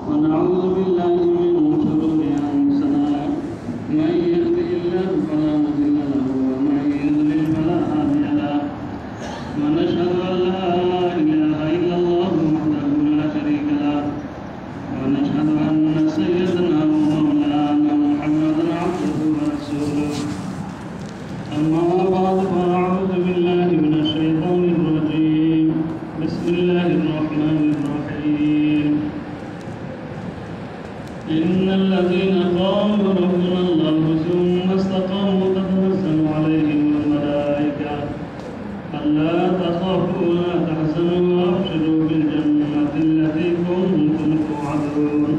ونعوذ بالله من شرور أنفسنا من يهده الله فلا مضل له ومن يضلل فلا هادي له ونشهد أن لا إله إلا الله وحده لا شريك له ونشهد أن سيدنا ومولانا محمدا عبده ورسوله أما بعد فأعوذ بالله من الشيطان الرجيم بسم الله الرحمن الرحيم إن الذين قالوا ربنا الله ثم استقاموا تتنزل عليهم الملائكة ألا تخافوا ولا تحزنوا وأبشروا بالجنة التي كنتم توعدون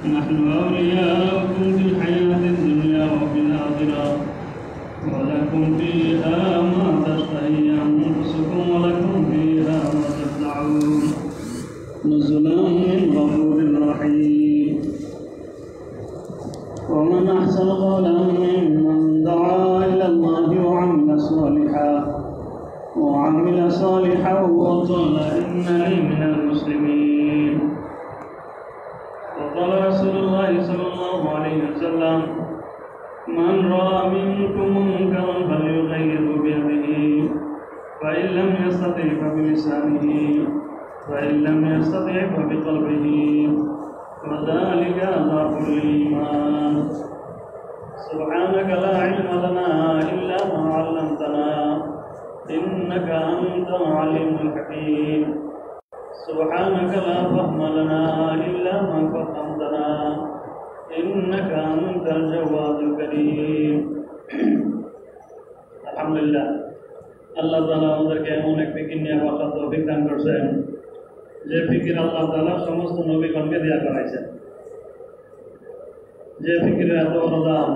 نحن أولياؤكم في الحياة الدنيا وفي الآخرة ولكم فيها ما تشتهي أنفسكم ولكم فيها ما تدعون نزلا من غفور رحيم ومن أحسن قولا ممن دعا إلى الله وعمل صالحا وقال إنني من المسلمين وقال رسول الله صلى الله عليه وسلم من رأى منكم منكرا فليغيره بيده فإن لم يستطع فبلسانه فإن لم يستطع فبقلبه وذلك أضعف الإيمان سبحانك لا علم لنا إلا ما علمتنا إنك أنت العليم الحكيم سبحانك لا فهم لنا إلا ما فهمتنا إنك أنت الجواد الكريم الحمد لله আল্লাহ তাআলা আমাদেরকে এমন এক ফিকির নিয়ে বসার তৌফিক দান করেছেন যে ফিকির আল্লাহ তাআলা সমস্ত নবীগণকে দেয়া করাইছেন যে ফিকিরের এত বড় দাম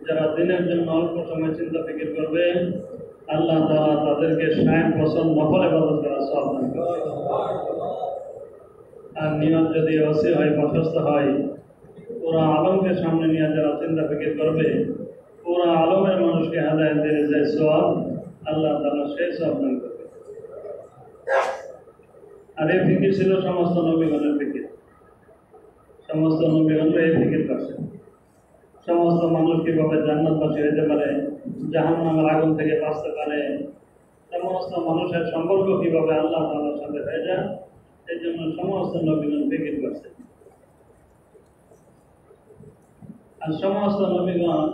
যারা দিনের জন্য অল্প সময় চিন্তা ফিকির করবে আল্লাহ তাআলা তাদেরকে 60 বছর নফল ইবাদত করার সওয়াব দান করবেন আর নিয়ত যদি ওসি হয় প্রশস্ত হয় পুরো আলমকে সামনে নিয়ে যারা চিন্তা ফিকির করবে পুরো আলমের মানুষকে হেদায়েত দিয়ে যে সওয়াব আল্লাহ তাআলা সেই সওয়াব দান করবে আর এই ফিকির ছিল সমস্ত নবীগণের ফিকির সমস্ত নবীগণ এই ফিকির করছেন সমস্ত মানুষ কিভাবে জান্নাতবাসী হতে পারে জাহান্নামের আগুন থেকে বাঁচতে পারে সমস্ত মানুষের সম্পর্ক কিভাবে আল্লাহ তাআলার সাথে হয়ে যায় এই জন্য সমস্ত নবীগণ ফিকির করছেন আর সমস্ত নবীগণ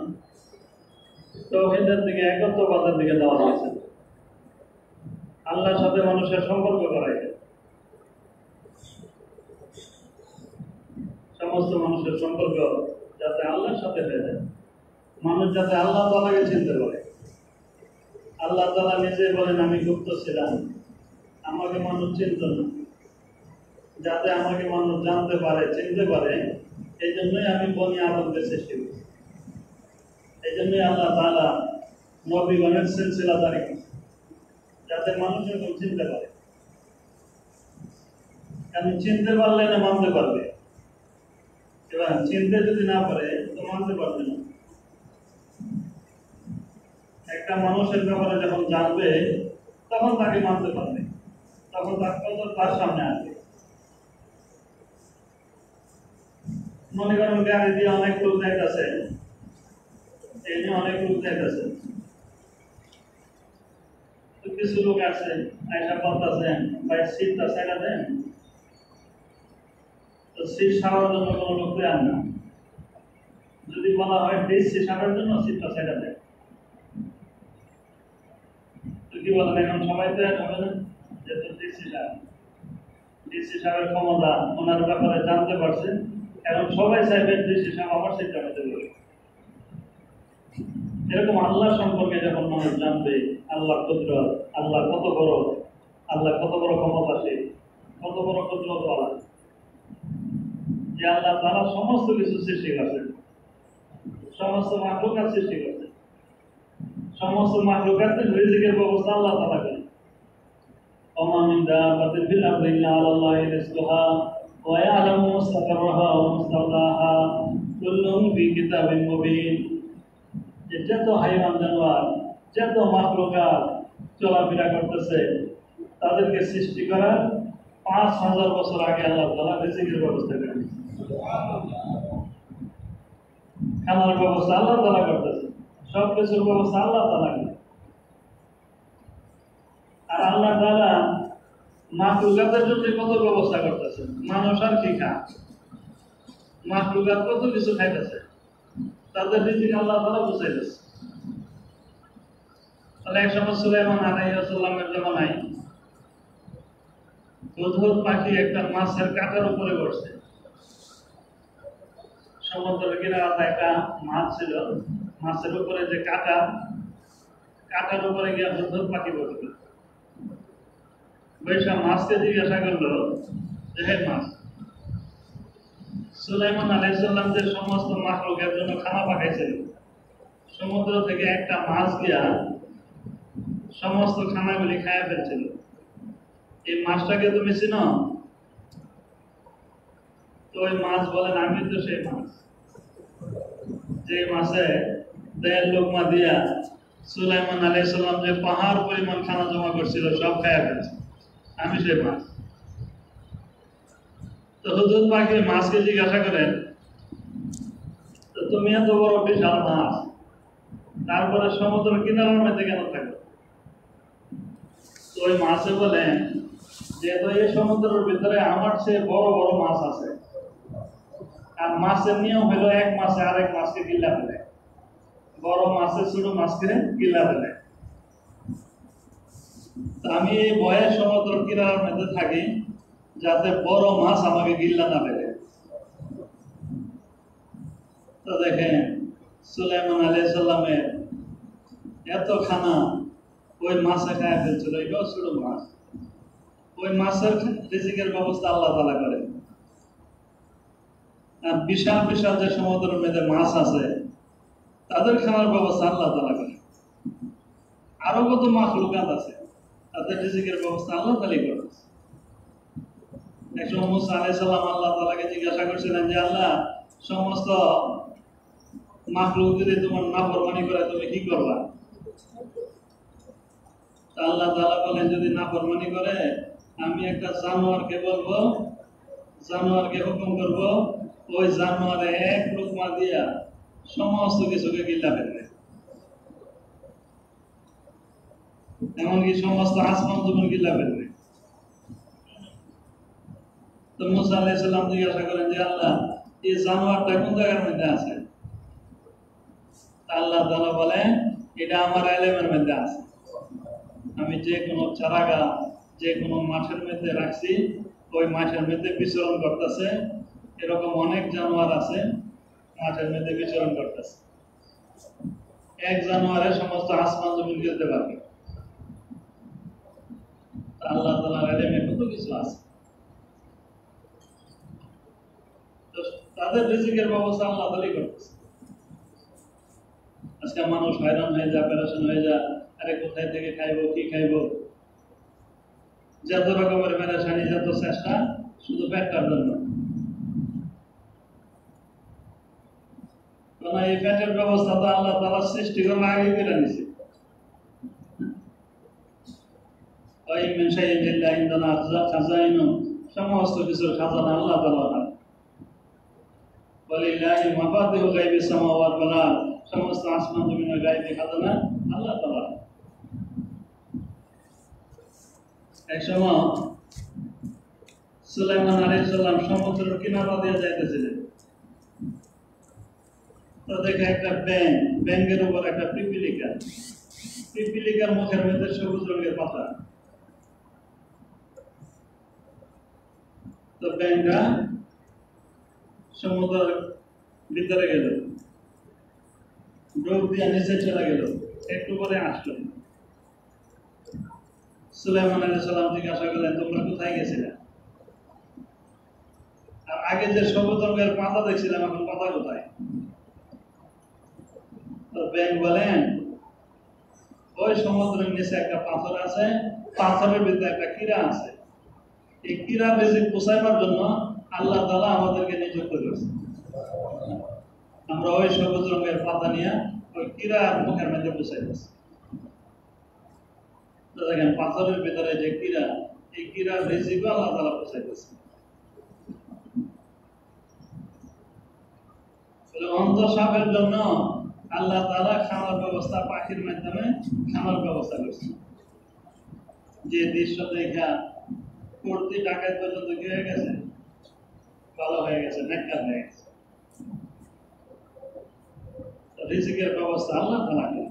তাওহীদের দিকে একত্ববাদের দিকে দাওয়াত দিয়েছেন আল্লাহর সাথে মানুষের সম্পর্ক করাইছে সমস্ত মানুষের সম্পর্ক যাতে আল্লাহর সাথে হয়ে যায় মানুষ যাতে আল্লাহ তাআলাকে চিনতে পারে আল্লাহ তাআলা নিজে বলেন আমি গুপ্ত ছিলাম আমাকে মানুষ চিনত না যাতে আমাকে মানুষ জানতে পারে চিনতে পারে এই জন্যই আমি বনি আদমকে সৃষ্টি করেছি এই জন্যই আল্লাহ তাআলা নবীগণের সিলসিলা জারি করেছেন যাতে মানুষ এরকম চিনতে পারে কারণ চিনতে পারলে না মানতে পারবে এবার চিনতে যদি না পারে তো মানতে পারবে না একটা মানুষের ব্যাপারে যখন জানবে তখন তাকে মানতে পারবে তখন তার সামনে আসবে মনে করেন গাড়ি দিয়ে অনেক লোক যাইতেছে এই নিয়ে অনেক লোক যাইতেছে কিছু লোক আছে আয়সা বলতেছেন ভাই সিটটা সাইডা দেন তো সিট সারার জন্য কোনো লোক দেন না যদি বলা হয় ডিসি সারার জন্য সিটটা সাইডা দেন তো কি বলেন এখন সবাই তো হবে না যে তো ডিসি সাহেবের ক্ষমতা ওনার ব্যাপারে জানতে পারছেন এখন সবাই চাইবেন ডিসি সাহেব আমার সিটটা নিতে বলে এরকম আল্লাহ সম্পর্কে যখন মানুষ জানবে আল্লাহ কুদরত আল্লাহ কত বড় ক্ষমতাশীল কত বড় কুদরতওয়ালা যে আল্লাহ তাআলা সমস্ত কিছু সৃষ্টি করেছেন সমস্ত মাখলুকাত সৃষ্টি করেছেন সমস্ত মাখলুকাতের রিজিকের ব্যবস্থা আল্লাহ তাআলা করেন ওমা মিন দাব্বাতিন ফিল আরদি ইল্লা আলাল্লাহি রিজকুহা ওয়া ইয়ালামু মুস্তাকাররাহা ওয়া মুস্তাওদাহা কুল্লুন ফি কিতাবিন মুবিন যত হাইওয়ান জানোয়ার যত মাখলুকাত চলাফেরা করতেছে তাদেরকে সৃষ্টি করার 5,000 বছর আগে আল্লাহ তাআলা রিজিকের ব্যবস্থা করে দিয়েছেন। খানার ব্যবস্থা আল্লাহ তাআলা করতেছে, সব কিছুর ব্যবস্থা আল্লাহ তাআলা করে। আর আল্লাহ তাআলা মাখলুকাতের জন্য কত ব্যবস্থা করতেছে। মানুষ আর কি খায়, মাখলুকাত কত কিছু খাইতেছে, তাদের রিজিক আল্লাহ তাআলা বুঝাইতেছে। তাহলে এক সময় সুলাইমান আলাইহিস সালামের জামানায় হুদহুদ পাখি একটা মাছের কাঁটার উপরে বসছে। সমুদ্রের কিনারাতে একটা মাছ ছিল, মাছের উপরে যে কাঁটা, কাঁটার উপরে গিয়ে হুদহুদ পাখি বসবে। বৈশা মাছকে জিজ্ঞাসা করলো যে হে মাছ, সুলাইমান আলাইহিস সালাম যে সমস্ত মাখলুকের জন্য খানা পাকাইছেন, সমুদ্র থেকে একটা মাছ গিয়া সমস্ত খানাগুলি খাইয়া ফেলছিল, এই মাছটাকে তুমি চিনো? তো ওই মাছ বলেন, আমি তো সেই মাছ যে মাছে 1.5 লোকমা দিয়া সুলাইমান আলাইহিস সালাম যে পাহাড় পরিমাণ খানা জমা করছিল সব খাইয়া ফেলছে, আমি সেই মাছ। তো হুদহুদ পাখি মাছকে জিজ্ঞাসা করেন, তো তুমি এত বড় বিশাল মাছ, তারপরে সমুদ্র কিনারার মধ্যে কেন থাকো? তো ওই মাছে বলেন, যেহেতু এই সমুদ্রের ভিতরে আমার চেয়ে বড় বড় মাছ আছে, আর মাছের নিয়ম হলো এক মাছে আরেক মাছকে গিলা ফেলে, বড় মাছে ছোট মাছকে গিলা ফেলে। আমি এই ভয়ে সমুদ্র কিনারার মধ্যে থাকি যাতে বড় মাছ আমাকে গিল্লা না ফেলে। তো দেখেন সুলাইমান আলাইহিস সালামের এত খানা ওই মাছে খায় ফেলছিল, এটাও ছোট মাছ। ওই মাছের রিজিকের ব্যবস্থা আল্লাহ তাআলা করেন। আর বিশাল বিশাল যে সমুদ্রের মধ্যে মাছ আছে তাদের খানার ব্যবস্থা আল্লাহ তাআলা করেন। আরো কত মাখলুকাত আছে, তাদের রিজিকের ব্যবস্থা আল্লাহ তাআলাই করেন। একসময় মুসা আলাইহিস সালাম আল্লাহ তাআলাকে জিজ্ঞাসা করছিলেন যে আল্লাহ, সমস্ত মাখলুক যদি তোমার নাফরমানি করে তুমি কি করবা? আল্লাহ তাআলা বলেন, যদি নাফরমানি করে আমি একটা জানোয়ারকে বলবো, জানোয়ারকে হুকুম করব, ওই জানোয়ারে 1 লোকমা দিয়া সমস্ত কিছুকে গিলা ফেলবে, এমনকি সমস্ত আসমান জমিন গিলা ফেলবে। তো মুসা আলাইহিস সালাম জিজ্ঞাসা করেন যে আল্লাহ, এই জানোয়ারটা কোন জায়গার মধ্যে আছে? আল্লাহ তাআলা বলেন, এটা আমার ইলমের মধ্যে আছে। আমি যে কোনো চারাগাছ, যে কোনো মাঠের মধ্যে রাখছি, ওই মাঠের মধ্যে বিচরণ করতেছে। এরকম অনেক জানোয়ার আছে মাঠের মধ্যে বিচরণ করতেছে। এক জানোয়ারে সমস্ত আসমান জমিন গিলতে পারবে। আল্লাহ তাআলার ইলমে কত কিছু আছে। তাদের রিজিকের ব্যবস্থা আল্লাহ তাআলাই করতেছে। আজকে মানুষ হয়রান হয়ে যায়, পেরেশান হয়ে যায়, আরে কোথায় থেকে খাইবো, কি খাইবো, যত রকমের পেরেশানি, যত চেষ্টা শুধু পেটটার জন্য। এই পেটের ব্যবস্থা তো আল্লাহ তাআলা সৃষ্টি করার আগে করে নিছে। ওই মিনশাইইন ইল্লা ইনদানা খাজাইনু, সমস্ত কিছুর খাজানা আল্লাহ তাআলা। ওয়ালিল্লাহি মাফাতিহু গায়বিস সামাওয়াতি ওয়াল আরদ, সমস্ত আসমান জমিনের গায়বী খাজানা আল্লাহ তাআলা। একসময় সুলাইমান আলাইহিস সালাম সমুদ্রের কিনারা দিয়ে যাইতেছিলেন। তো দেখে একটা ব্যাঙের উপর একটা পিপিলিকা, পিপিলিকার মুখের মধ্যে সবুজ রঙের পাতা। তো ব্যাঙটা সমুদ্রের ভিতরে গেল, ডুব দিয়ে নিচে চলে গেল, একটু পরে আসলো। সুলাইমান আলাইহিস সালাম জিজ্ঞাসা করলেন, তোমরা কোথায় গেছিলে? আর আগে যে সবুজ রঙের পাতা দেখছিলাম, এখন পাতা কোথায়? তো ব্যাঙ বলেন, ওই সমুদ্রের নিচে একটা পাথর আছে, পাথরের ভিতরে একটা কীড়া আছে। এই কীড়া রিজিক পৌঁছাইবার জন্য আল্লাহ তাআলা আমাদেরকে নিযুক্ত করেছে। আমরা ওই সবুজ রঙের পাতা নিয়ে ওই কীড়ার মুখের মধ্যে পৌঁছাইতেছি। তো দেখেন পাথরের ভিতরে যে কীড়া, এই কিরা রিজিকও আল্লাহ তাআলা পৌঁছাইতেছে। অন্ধ সাপের জন্য আল্লাহ তাআলা খামার ব্যবস্থা, পাখির মাধ্যমে খামার ব্যবস্থা করছে। যে দৃশ্য দেখা প্রতি ডাকাত পর্যন্ত কি হয়ে গেছে, ভালো হয়ে গেছে, নেককার হয়ে গেছে। রিজিকের ব্যবস্থা আল্লাহ তাআলা করে।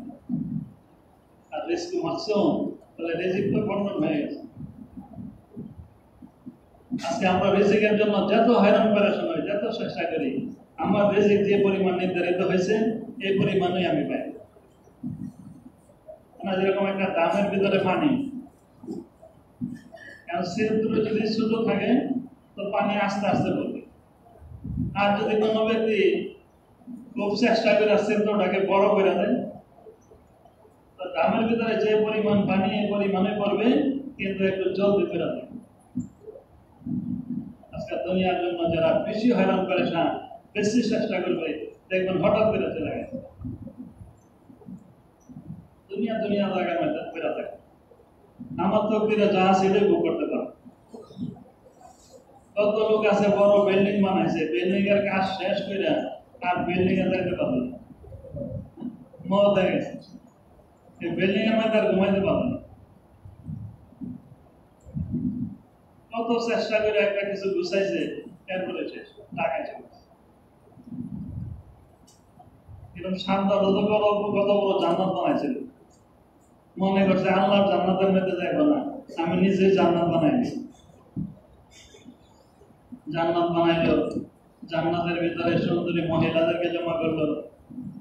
আর রিজক মাকসুম, তাহলে রিজিক তো বন্টন হয়ে গেছে। আজকে আমরা রিজিকের জন্য যত হয়রান পেরেশান হই, যত চেষ্টা করি, আমার রিজিক যে পরিমাণ নির্ধারিত হয়েছে এই পরিমাণই আমি পাই না। যেরকম একটা দামের ভিতরে পানি, কারণ ছিদ্র যদি ছোট থাকে তো পানি আস্তে আস্তে পড়বে। আর যদি কোনো ব্যক্তি খুব চেষ্টা করে ছিদ্রটাকে বড় করে দেয়, তো দামের ভিতরে যে পরিমাণ পানি এই পরিমাণে পড়বে, কিন্তু একটু জলদি করে দেয়। আজকে দুনিয়ার জন্য যারা বেশি হয়রান পেরেশান, বেশি চেষ্টা করবে, দেখবেন হঠাৎ করে চলে গেছে। দুনিয়া দুনিয়া জায়গার মধ্যে ফেরা থাকে। আমার তকদিরে যা আছে এটাই ভোগ করতে পারে। কত লোক আছে বড় বিল্ডিং বানাইছে, বিল্ডিং এর কাজ শেষ করে আর বিল্ডিং এ যাইতে পারবে না, মত হয়ে গেছে। এই বিল্ডিং এর মধ্যে আর ঘুমাইতে পারবে না। কত চেষ্টা করে একটা কিছু গুছাইছে, এরপরে শেষ, টাকায় চলে গেছে। এরকম শান্ত কত বড় জান্নাত বানাইছিল, মনে করছে আল্লাহর জান্নাতের মধ্যে যাইবো না, আমি নিজেই জান্নাত বানাইছি। জান্নাত বানাইলো, জান্নাতের ভিতরে সুন্দরী মহিলাদেরকে জমা করলো,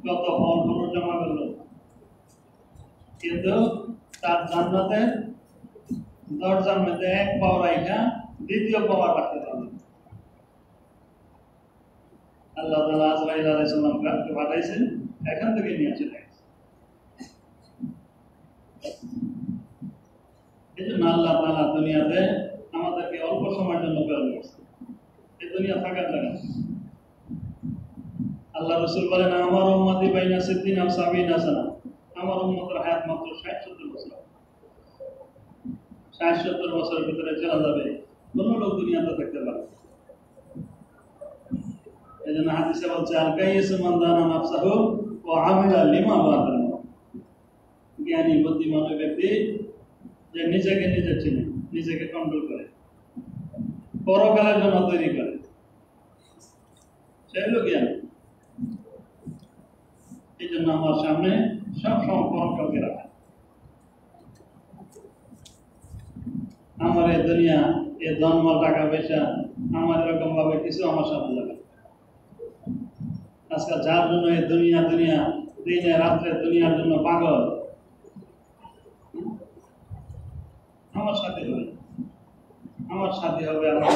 কত ফল ফুল জমা করলো, কিন্তু তার জান্নাতের দরজার মধ্যে এক পাও রাইখা দ্বিতীয় পাওয়া রাখতে পারবে। আল্লাহ তাআলা আজরাইল আলাইহিস সালামকে পাঠাইছেন, এখান থেকে নিয়ে চলে গেছে। এই জন্য আল্লাহ তাআলা দুনিয়াতে আমাদেরকে অল্প সময়ের জন্য প্রেরণ করছে। এই দুনিয়া থাকার জায়গা। আল্লাহ রাসূল বলেন, আমার উম্মতি বাইনা সিদ্দিন আও সাবিনা সানা, আমার উম্মতের হায়াত মাত্র 60-70 বছর। 60-70 বছরের ভিতরে চলে যাবে, কোনো লোক দুনিয়াতে থাকতে পারে। এই জন্য হাদিসে বলছে, আল কাইয়িসু মান দানা নাফসাহু ওয়া আমিলা লিমা বাদাল। জ্ঞানী বুদ্ধিমান ব্যক্তি যে নিজেকে নিজে চিনে, নিজেকে কন্ট্রোল করে, পরকালের জন্য তৈরি করে, সে হলো জ্ঞানী। এই জন্য আমার সামনে সবসময় পরকালকে রাখা। আমার এই দুনিয়া, এই জন্ম, টাকা পয়সা, আমার এরকম ভাবে কিছু আমার সামনে লাগে। আজকাল যার জন্য এই দুনিয়া দুনিয়া দিনে রাত্রে দুনিয়ার জন্য পাগল, আমার সাথে হবে, আমার সাথে হবে আমার।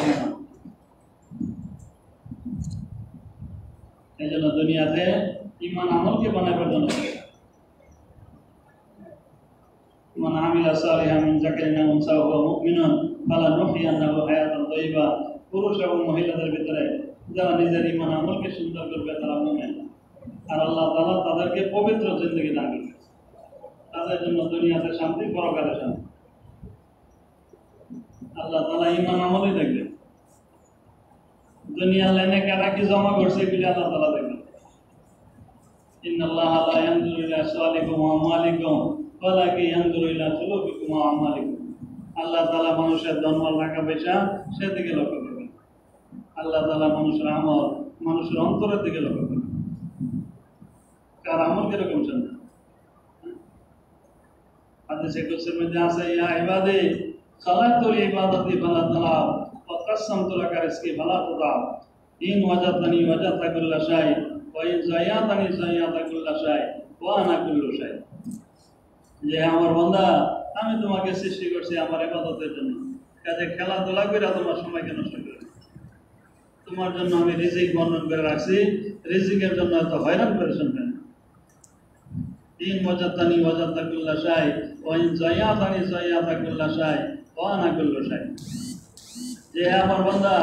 এই জন্য দুনিয়াতে ইমান আমলকে বানাবার জন্য, মান আমিলা সালিহান মিন যাকারিন আও উনসা ওয়া হুয়া মুমিনুন ফালানুহইয়ান্নাহু হায়াতান তাইয়্যিবা। পুরুষ এবং মহিলাদের ভিতরে যারা নিজের ইমান আমলকে সুন্দর করবে তারা মুমিন, আর আল্লাহ তাআলা তাদেরকে পবিত্র জিন্দেগি দান করবে। তাদের জন্য দুনিয়াতে শান্তি, পরকালে শান্তি। আল্লাহ তাআলা ইমান আমলই দেখবে। দুনিয়ার লাইনে কারা কি জমা করছে এগুলি আল্লাহ তাআলা দেখবে। ইন্নাল্লাহা লা ইয়ানজুরু ইলা সাওয়ালিকুম ওয়া আমালিকুম ওয়ালাকিন ইয়ানজুরু ইলা কুলুবিকুম ওয়া আমালিকুম। আল্লাহ তাআলা মানুষের জন্ম, টাকা পয়সা সেদিকে লক্ষ্য করবেন। আল্লাহ তাআলা মানুষের আমল, মানুষের অন্তরের দিকে লক্ষ্য করবেন। কার আমল কিরকম শুনবে। হাদিসে কুদসির মধ্যে আছে, ইয়া ইবাদি খালাকতুল ইবাদাতি ফালা তালাব ওয়া কাসসামতু লাকা রিজকি ফালা তুদাব। ইন ওয়াজাদতানি ওয়াজাদতা কুল্লা শাই ওয়া ইন যায়াতানি যায়াতা কুল্লা শাই ওয়া আনা কুল্লু শাই। যে আমার বান্দা, আমি তোমাকে সৃষ্টি করছি আমার ইবাদতের জন্য, কাজে খেলাধুলা করে তোমার সময়কে নষ্ট করে, তোমার জন্য আমি রিজিক বর্ণন করে রাখছি। রিজিকের জন্য এত হয়রান পেরেশান কেন? ইন ওয়াজাদতানি ওয়াজাদতা কুল্লা শাই ওয়া ইন যায়াতানি যায়াতা কুল্লা শাই ওয়া আনা কুল্লু শাই। যে আমার বান্দা,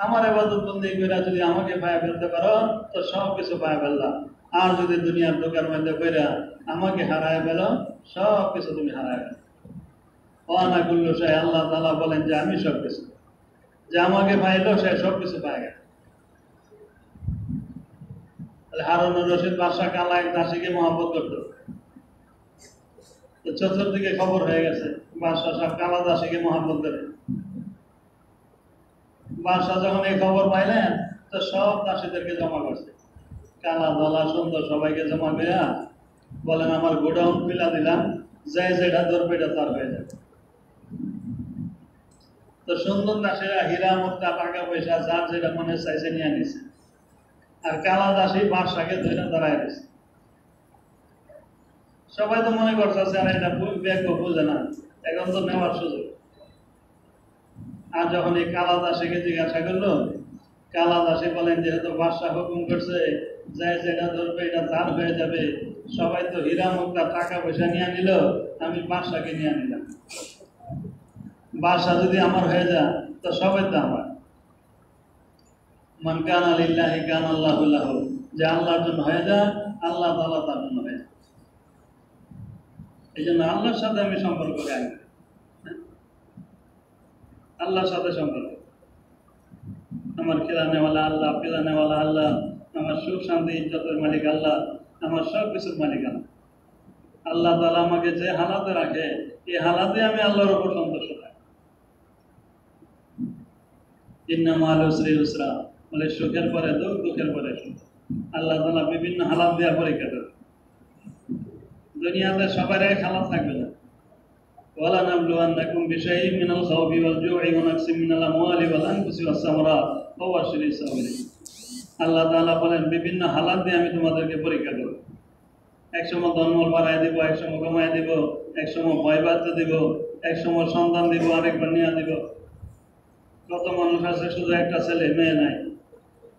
আমার ইবাদত বন্দেগি করে যদি আমাকে পায়া ফেলতে পারো তো সব কিছু পায়া ফেললাম। আর যদি দুনিয়ার দোকান মধ্যে কইরা আমাকে হারায় ফেলো, সব কিছু তুমি হারায় ফেলো। ওয়ানা কুল্লু শাই, আল্লাহ তাআলা বলেন যে আমি সবকিছু, যে আমাকে পাইলো সে সবকিছু পায় গেল। হারুনুর রশিদ বাদশা কালা এক দাসীকে মহব্বত করত, চতুর্দিকে খবর হয়ে গেছে বাদশা সাহেব কালা দাসীকে মহব্বত করে। বাদশা যখন এই খবর পাইলেন তো সব দাসীদেরকে জমা করছে, কালা দলা সুন্দর সবাইকে জমা করে বলেন আমার গোডাউন পিলা দিলাম, যে যেটা ধরবে এটা তার হয়ে যাবে। তো সুন্দর দাসীরা হীরা মুক্তা টাকা পয়সা যার যেটা মনে চাইছে নিয়ে নিছে, আর কালা দাসী বাদশাকে ধরে দাঁড়ায় দিছে। সবাই তো মনে করছে আর এটা ব্যাগ বুঝে না, এখন তো নেওয়ার সুযোগ। আর যখন এই কালা দাসীকে জিজ্ঞাসা করলো, কালা দাসী বলেন যেহেতু বাদশা হুকুম করছে যে যেটা ধরবে এটা তার হয়ে যাবে, সবাই তো হীরা মুক্তা টাকা পয়সা নিয়ে নিল, আমি বাদশাকে নিয়ে নিলাম। বাদশা যদি আমার হয়ে যায় তো সবাই তো আমার। মান কানা লিল্লাহি কানা আল্লাহু লাহু, যে আল্লাহর জন্য হয়ে যায় আল্লাহ তাআলা তার জন্য হয়ে যায়। এই জন্য আল্লাহর সাথে আমি সম্পর্ক রাখি, আল্লাহর সাথে সম্পর্ক। আমার খিলানেওয়ালা আল্লাহ, পিলানেওয়ালা আল্লাহ, আমার সুখ শান্তি ইজ্জতের মালিক আল্লাহ, আমার সব কিছুর মালিক আল্লাহ। আল্লাহ তাআলা আমাকে যে হালাতে রাখে এই হালাতে আমি আল্লাহর উপর সন্তুষ্ট থাকি। ইন্না মাল উসরি ইউসরা, বলে সুখের পরে দুঃখ, দুঃখের পরে সুখ। আল্লাহ তাআলা বিভিন্ন হালাত দেওয়া পরীক্ষা করে। দুনিয়াতে সবার এক হালাত থাকবে না। ওয়ালা নাবলুওয়ান্নাকুম বিশাইইন মিনাল খাউফি ওয়াল জু'i ওয়া নাকসিম মিনাল আমওয়ালি ওয়াল আনফুসি ওয়াস সামারাত ওয়া বাশশিরিস সাবিরিন। আল্লাহ তাআলা বলেন বিভিন্ন হালাত দিয়ে আমি তোমাদেরকে পরীক্ষা করব। একসময় ধনমল বাড়ায় দিব, একসময় কমায় দিব, একসময় ভয় বাঁধতে দিব, একসময় সন্তান দিব, আরেকবার নিয়ে দিব। কত মানুষ আছে শুধু একটা ছেলে মেয়ে নাই,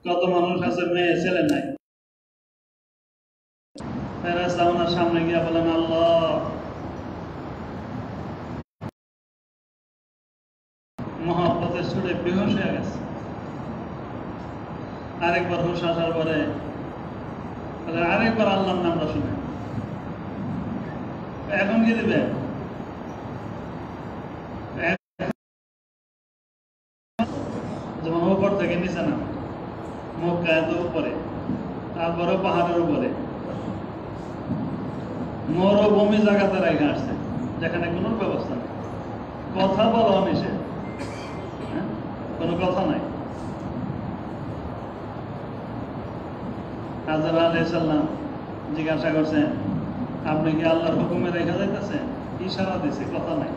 কত মানুষ আছে মেয়ে ছেলে নাই। ফেরেশতা ওনার সামনে গিয়া বলেন আল্লাহ, মহব্বতের সুরে বেহুশ হয়ে গেছে। আরেকবার হুশ আসার পরে আরেকবার আল্লাহর নামটা শুনে, এখন কি দিবে? যেমন উপর থেকে নিচে না, মক্কা এত উপরে, তারপরে পাহাড়ের উপরে মরুভূমি জায়গাতে রেখে আসছে, যেখানে কোনো ব্যবস্থা নেই, কথা বলা নিষেধ, কোনো কথা নাই। হাজরা আলাইহিস সালাম জিজ্ঞাসা করছেন আপনি কি আল্লাহর হুকুমে রেখে যাইতেছেন? ইশারা দিছে, কথা নাই।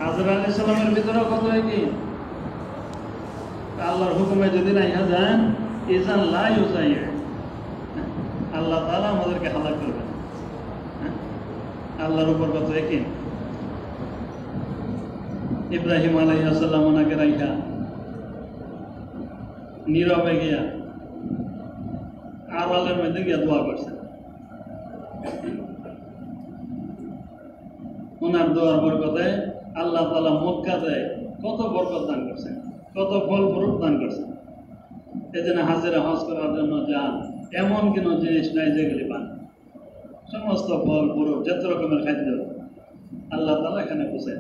হাজরা আলাইহিস সালামের ভিতরে কত কি আল্লাহর হুকুমে যদি রাইখা যান ইজান লা ইউজাইয়া, আল্লাহ তাআলা আমাদেরকে হালাক করবেন। আল্লাহর উপর কত ইয়াকিন। ইব্রাহিম আলাইহিস সালাম ওনাকে রাইখা নীরবে গিয়া আড়ালের মধ্যে গিয়া দোয়া করছেন। ওনার দোয়ার বরকতে আল্লাহ তাআলা মক্কাতে কত বরকত দান করছেন, কত ফল ফ্রুট দান করছেন। এই জন্য হাজিরা হজ করার জন্য যান, এমন কোনো জিনিস নাই যেগুলি পান। সমস্ত ফল ফ্রুট যত রকমের খাদ্য আল্লাহ তাআলা এখানে পৌঁছে।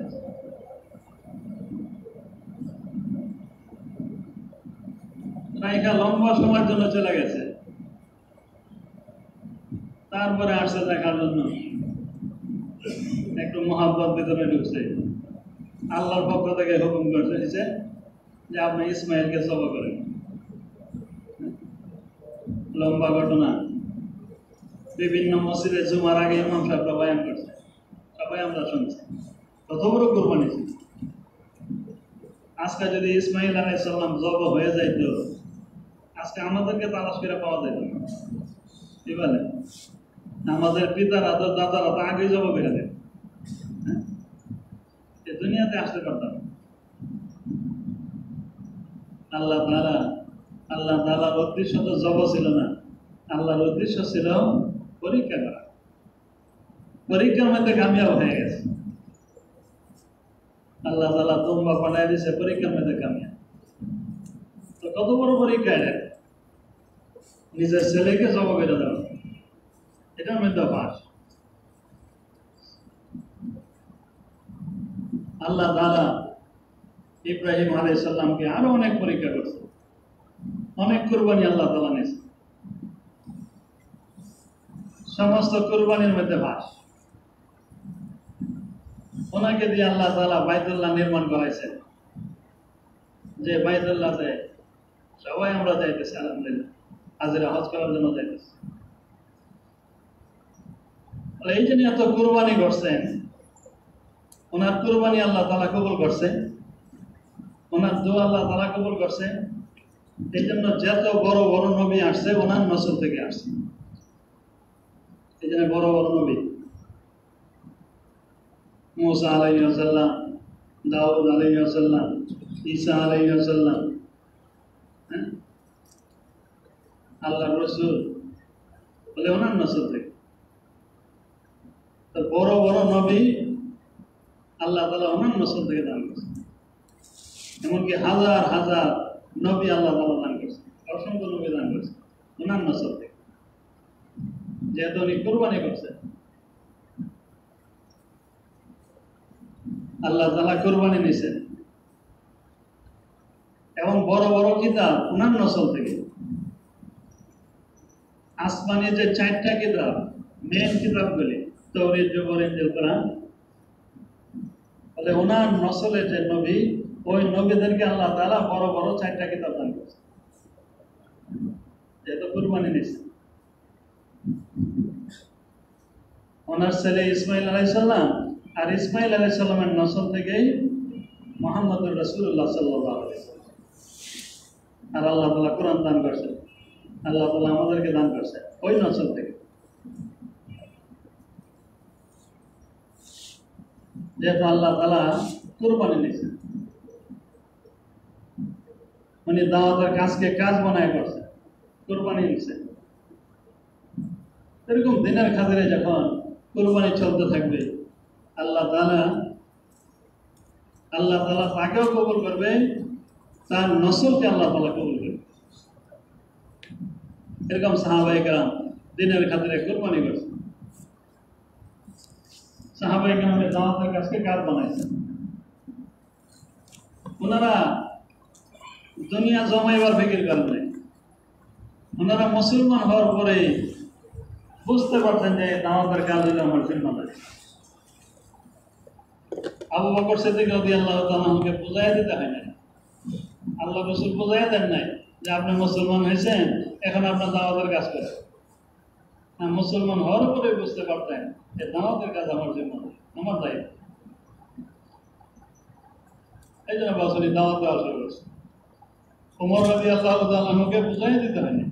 রাইখা লম্বা সময়ের জন্য চলে গেছে, তারপরে আসছে দেখার জন্য। একটু মহাব্বত ভিতরে ঢুকছে, আল্লাহর পক্ষ থেকে হুকুম করছে যে আপনি ইসমাইলকে জবাহ করেন। লম্বা ঘটনা, বিভিন্ন মসজিদে জুমার আগে ইমাম সাহেবরা বয়ান করছে, সবাই আমরা শুনছি। কত বড় কুরবানি ছিল। আজকে যদি ইসমাইল আলাইহিস সালাম জবাহ হয়ে যাইত, আজকে আমাদেরকে তালাশ করে পাওয়া যাইত না। কি বলে? আমাদের পিতারা তো দাদারা তো আগে জবাহ করে দেয়, এ দুনিয়াতে আসতে পারতাম। আল্লাহ তাআলার উদ্দেশ্য তো জবাহ ছিল না, আল্লাহর উদ্দেশ্য ছিল পরীক্ষা করা। পরীক্ষার মধ্যে কামিয়াব হয়ে গেছে। আল্লাহ তাআলা তোমরা পাঠাই দিয়েছে পরীক্ষার মধ্যে কামিয়াব। তো কত বড় পরীক্ষা এটা! নিজের ছেলেকে জবাহ করে দেওয়া, এটার মধ্যে পাস। আল্লাহ তাআলা ইব্রাহিম আলাইহিস সালামকে আরো অনেক পরীক্ষা করছে, অনেক কুরবানি আল্লাহ তাআলা নিয়েছে। সমস্ত কুরবানির মধ্যে ভাস ওনাকে দিয়ে আল্লাহ তাআলা বাইতুল্লাহ নির্মাণ করাইছেন, যে বাইতুল্লাহতে সবাই আমরা যাইতেছি আলহামদুলিল্লাহ, হাজিরা হজ করার জন্য যাইতেছি। এই জন্য এত কুরবানি করছেন, ওনার কুরবানি আল্লাহ তাআলা কবুল করছেন, ওনার দোয়া আল্লাহ তাআলা কবুল করছেন। এই জন্য যত বড় বড় নবী আসছে ওনার নসল থেকে আসছে। এই জন্য বড় বড় নবী মুসা আলাইহিস সালাম, দাউদ আলাইহিস সালাম, ঈসা আলাইহিস সালাম, আল্লাহর রাসূল বলে ওনার নসল থেকে। তো বড় বড় নবী আল্লাহ তাআলা ওনার নসল থেকে দান করছে। এমনকি হাজার হাজার নবী আল্লাহ তাআলা দান করছে, অসংখ্য নবী দান করছে ওনার নসল থেকে, যেহেতু উনি কুরবানি করছে। আল্লাহ তাআলা কুরবানি নিছেন এবং বড় বড় কিতাব ওনার নসল থেকে। আসমানি যে 4টা কিতাব, মেন কিতাবগুলি তাওরাত, জবর, ইনজিল, কোরআন, বলে ওনার নসলের যে নবী, ওই নবীদেরকে আল্লাহ তাআলা বড় বড় 4টা কিতাব দান করেছে, যেহেতু কুরবানি নিছে। ওনার ছেলে ইসমাইল আলাইহিস সালাম, আর ইসমাইল আলাইহিস সালামের নসল থেকেই মুহাম্মদুর রাসূলুল্লাহ সাল্লাল্লাহু আলাইহি ওয়াসাল্লাম। আর আল্লাহ তাআলা কোরআন দান করেছেন, আল্লাহ তাআলা আমাদেরকে দান করেছেন ওই নসল থেকে। যেহেতু আল্লাহ তাআলা কুরবানি নিয়েছেন, উনি দাওয়াতের কাজকে কাজ বানায় করছেন, কুরবানি নিয়েছেন। এরকম দিনের খাতিরে যখন কুরবানি চলতে থাকবে, আল্লাহ তাআলা তাকেও কবুল করবে, তার নসলকে আল্লাহ তাআলা কবুল করবে। এরকম সাহাবায়ে কেরাম দিনের খাতিরে কুরবানি করছেন, সাহাবায়ে কেরামের দাওয়াতের কাজকে কাজ বানাইছেন। ওনারা দুনিয়া জমাইবার ফিকির করেন নাই। ওনারা মুসলমান হওয়ার পরে বুঝতে পারছেন যে দাওয়াতের কাজ হলো আমার জিম্মাদারি। আবু বকর সিদ্দিক রাদিয়াল্লাহু তাআলা আমাকে বুঝাইয়া দিতে হয় না, আল্লাহ রাসূল বুঝাইয়া দেন নাই যে আপনি মুসলমান হয়েছেন, এখন আপনার দাওয়াতের কাজ করেন। না, মুসলমান হওয়ার পরে বুঝতে পারতেন যে দাওয়াতের কাজ আমার জিম্মাদারি, আমার দায়িত্ব। এই জন্য বছরই দাওয়াত দেওয়া শুরু করছে। ওমর রাদিয়াল্লাহু তাআলা আমাকে বুঝাইয়া দিতে হয় না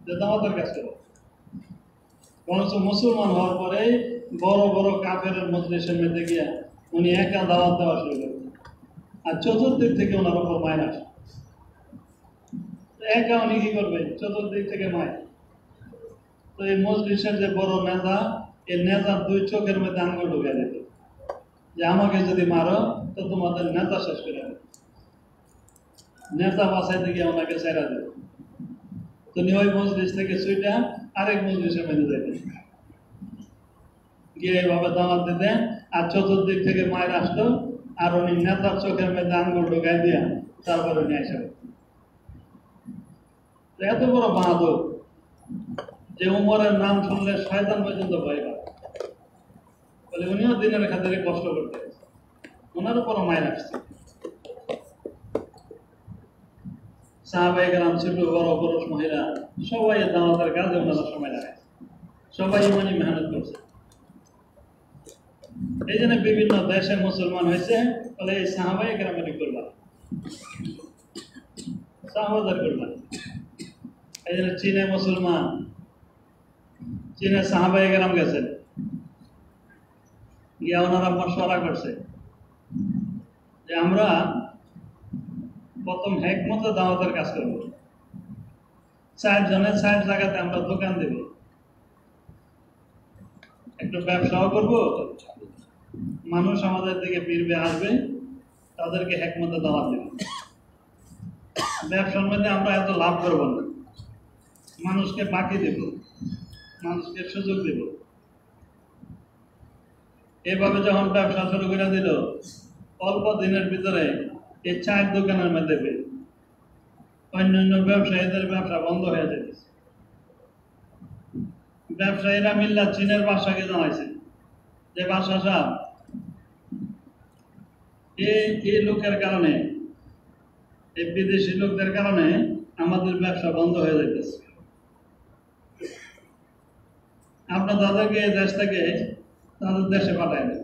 যে দাওয়াতের কাজ করো, বরঞ্চ মুসলমান হওয়ার পরে বড় বড় কাফেরের মজলিসের মধ্যে গিয়া উনি একা দাওয়াত দেওয়া শুরু করতেন। আর চতুর্দিক থেকে ওনার উপর মায়ের আসে, একা উনি কি করবে, চতুর্দিক থেকে মায়ের। তো এই মজলিসের যে বড় নেতা, এই নেতার 2 চোখের মধ্যে আঙ্গুল ঢুকিয়ে দিত যে আমাকে যদি মারো তো তোমাদের নেতা শেষ করে দেবে। নেতা বাসাইতে গিয়ে ওনাকে ছেড়া দেবে। তিনি ওই মজলিস থেকে ছুটে আরেক মজলিসের মধ্যে যেতেন, গিয়ে এইভাবে দাওয়াত দিতেন। আর চতুর্দিক থেকে মায়ের আসতো, আর উনি নেতার চোখের মধ্যে আঙ্গুল ঢুকাই দিয়া তারপরে উনি এসে এত বড় বাহাদুর যে উমরের নাম শুনলে শয়তান পর্যন্ত ভয় পায়। বলে উনিও দিনের খাতিরে কষ্ট করতে, ওনার উপরও মায়ের আসছে। সাহাবায়ে কেরাম, ছোট বড়, পুরুষ মহিলা, সবাই দাওয়াতের কাজে ওনারা সময় লাগায়, সবাই ইমানি মেহনত করছে। এই জন্য বিভিন্ন দেশে মুসলমান হয়েছে, বলে এই সাহাবায়ে কেরামেরই কুরবানি, সাহাবাদের কুরবানি। এই জন্য চীনে মুসলমান, চীনে সাহাবায়ে কেরাম গেছেন, গিয়া ওনারা মশওয়ারা করছে যে আমরা প্রথম হিকমতে দাওয়াতের কাজ করব, 4 জনের 4 জায়গাতে আমরা দোকান দেব, একটু ব্যবসাও করব, মানুষ আমাদের দিকে ফিরবে, আসবে, তাদেরকে হিকমতে দাওয়াত দেব। ব্যবসার মধ্যে আমরা এত লাভ করব না, মানুষকে বাকি দেব, মানুষকে সুযোগ দেব। এভাবে যখন ব্যবসা শুরু করে দিল, অল্প দিনের ভিতরে এই 4 দোকানের মধ্যে অন্যান্য ব্যবসায়ীদের ব্যবসা বন্ধ হয়ে যেতেছে। ব্যবসায়ীরা মিল্লা চীনের বাদশাকে জানাইছে যে বাদশা সাহেব, এই লোকের কারণে, এই বিদেশি লোকদের কারণে আমাদের ব্যবসা বন্ধ হয়ে যাইতেছে। আপনার তাদেরকে দেশ থেকে তাদের দেশে পাঠায় দেন।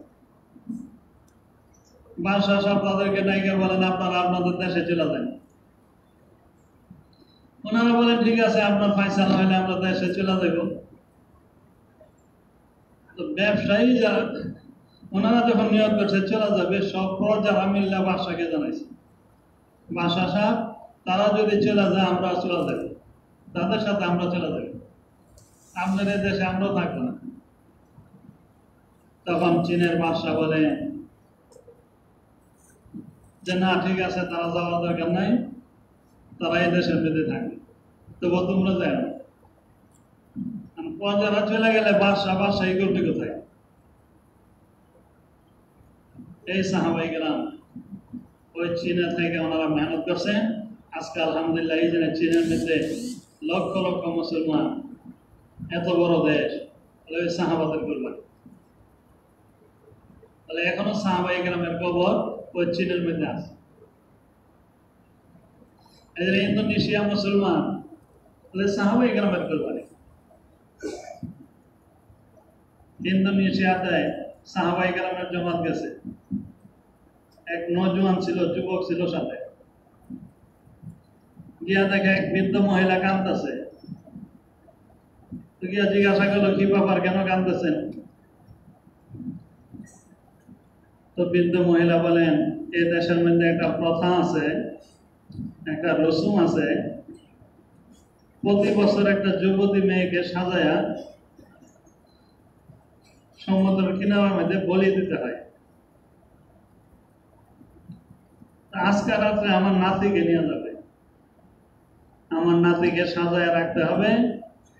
বাদশা সাহেব তাদেরকে নাইকে বলেন আপনারা আপনাদের দেশে চলে যান। ওনারা বলেন ঠিক আছে, আপনার ফাইসালা হলে আমরা দেশে চলে যাব। তো ব্যবসায়ী যারা, ওনারা যখন নিয়োগ করছে চলে যাবে, সব প্রজারা মিল্লা বাদশাকে জানাইছে বাদশা সাহেব তারা যদি চলে যায় আমরা চলে যাব, তাদের সাথে আমরা চলে যাব, আপনার এই দেশে আমরাও থাকবো না। তখন চীনের বাদশা বলে যে না ঠিক আছে, তারা যাওয়ার দরকার নাই, তারা এই দেশের মধ্যে থাকবে, তবু তোমরা যাও না। প্রজারা চলে গেলে বাদশাহী করবে কোথায়? এই সাহাবাই গ্রাম ওই চীনে থেকে ওনারা মেহনত করছে। আজকে আলহামদুলিল্লাহ এই জন্য চীনের মধ্যে লক্ষ লক্ষ মুসলমান, এত বড় দেশ, ওই সাহাবাদের করবেন। তাহলে এখনো সাহাবাই গ্রামের কবর ওই চীনের মধ্যে আছে। এই জন্য ইন্দোনেশিয়া মুসলমান, তাহলে সাহাবাই গ্রামের করবেন। ইন্দোনেশিয়াতে সাহাবাই গ্রামের জমাত গেছে, এক নজওয়ান ছিল, যুবক ছিল সাথে, গিয়া দেখে এক বৃদ্ধ মহিলা কাঁদতেছে। তো গিয়া জিজ্ঞাসা করলো কি ব্যাপার, কেন কাঁদতেছেন? তো বৃদ্ধ মহিলা বলেন এই দেশের মধ্যে একটা প্রথা আছে, একটা রসুম আছে, প্রতি বছর একটা যুবতী মেয়েকে সাজায়া সমুদ্রের কিনারার মধ্যে বলি দিতে হয়। আজকে রাত্রে আমার নাতিকে নিয়ে যাবে, আমার নাতিকে সাজায় রাখতে হবে,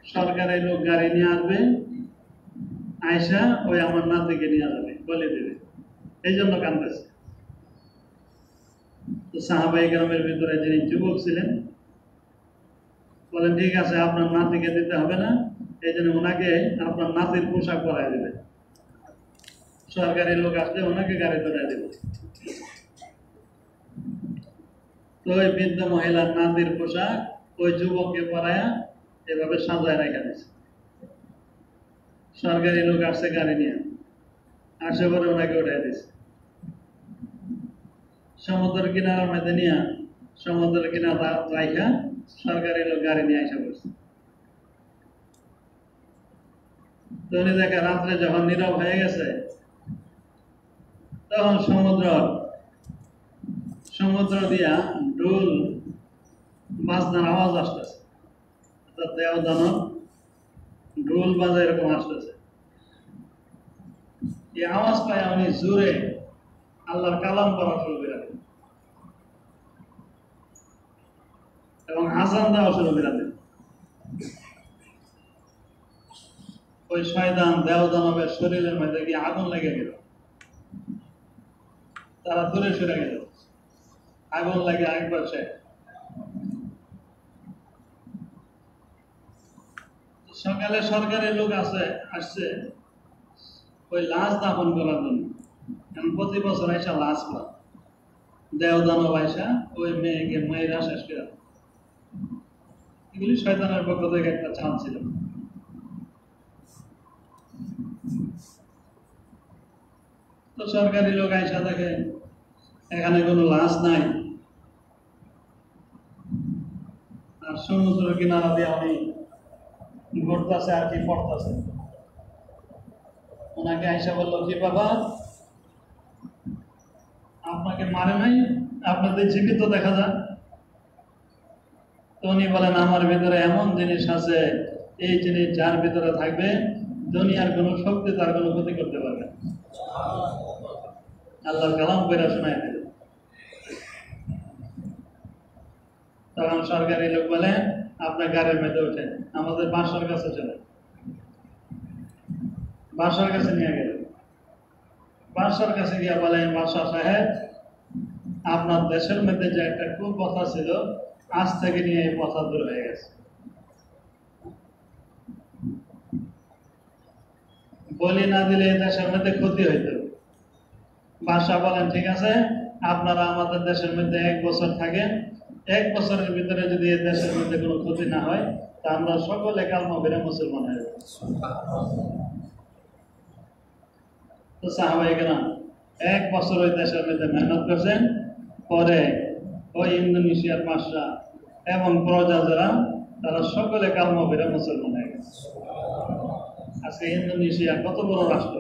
সরকারি লোক গাড়ি নিয়ে আসবে, আয়সা ওই আমার নাতিকে নিয়ে যাবে, বলে দেবে। এই জন্য কাঁদতেছে। তো সাহাবাই গ্রামের ভিতরে যিনি যুবক ছিলেন বলেন ঠিক আছে, আপনার নাতিকে দিতে হবে না, এই জন্য ওনাকে আপনার নাতির পোশাক পরাই দেবে, সরকারি লোক আসলে ওনাকে গাড়ি ধরে দেবে। তো ওই বৃদ্ধ মহিলার নাতির পোশাক ওই যুবককে পরায়া এভাবে সাজায় রেখে দিচ্ছে। সরকারি লোক আসছে গাড়ি নিয়ে, আসে পরে ওনাকে উঠাই দিচ্ছে। সমুদ্রের কিনারার মধ্যে নিয়ে সমুদ্রের কিনারা রাইখা সরকারি লোক গাড়ি নিয়ে আসা করছে। তো উনি দেখে রাত্রে যখন নীরব হয়ে গেছে, তখন সমুদ্র দিয়া ঢোল বাজনার আওয়াজ আসতেছে, দেও দানব ঢোল বাজা এরকম আসতেছে। এই আওয়াজ পায় উনি জোরে আল্লাহর কালাম পড়া শুরু করে দেন এবং আজান দেওয়া শুরু করে দেন। ওই শয়তান দেও দানবের শরীরের মধ্যে গিয়ে আগুন লেগে গেল, তারা দূরে সরে গেল, আগুন লাগে একবার শেষ। সকালে সরকারি লোক আসছে ওই লাশ দাফন করার জন্য। প্রতি বছর আইসা লাশ পায়, দেও দানব আইসা ওই মেয়েকে মেয়েরা শেষ করে। এগুলি শয়তানের পক্ষ থেকে একটা চাল ছিল। তো সরকারি লোক আইসা দেখে এখানে কোনো লাশ নাই, আর সমুদ্র কিনারা দিয়ে আমি ঘুরতেছে আর কি পড়তেছে। ওনাকে আইসা বললো কি বাবা, আপনাকে মারে নাই, আপনাদের জীবিত দেখা যায়। তো উনি বলেন আমার ভিতরে এমন জিনিস আছে, এই জিনিস যার ভিতরে থাকবে দুনিয়ার কোন শক্তি তার কোনো ক্ষতি করতে পারবে। আল্লাহর কালাম কইরা শোনায় দিল। তখন সরকারি লোক বলে আপনার গাড়ির মধ্যে ওঠেন, আমাদের বাসার কাছে চলে, বাসার কাছে নিয়ে গেল। বাদশার কাছে গিয়ে বলেন, বাদশা সাহেব, আপনার দেশের মধ্যে যে একটা কুপ্রথা ছিল, আজ থেকে নিয়ে এই প্রথা দূর হয়ে গেছে। বলি না দিলে দেশের মধ্যে ক্ষতি হইত। বাদশা বলেন, ঠিক আছে, আপনারা আমাদের দেশের মধ্যে 1 বছর থাকেন, 1 বছরের ভিতরে যদি এই দেশের মধ্যে কোনো ক্ষতি না হয়, তা আমরা সকলে কালমা পড়ে মুসলমান হয়ে যাব। তো সাহাবায়ে কেরাম 1 বছর ওই দেশের মধ্যে মেহনত করছেন। পরে ওই ইন্দোনেশিয়ার বাদশা এবং প্রজা যারা, তারা সকলে কালমা পড়ে মুসলমান হয়ে গেছে। আজকে ইন্দোনেশিয়া কত বড় রাষ্ট্র,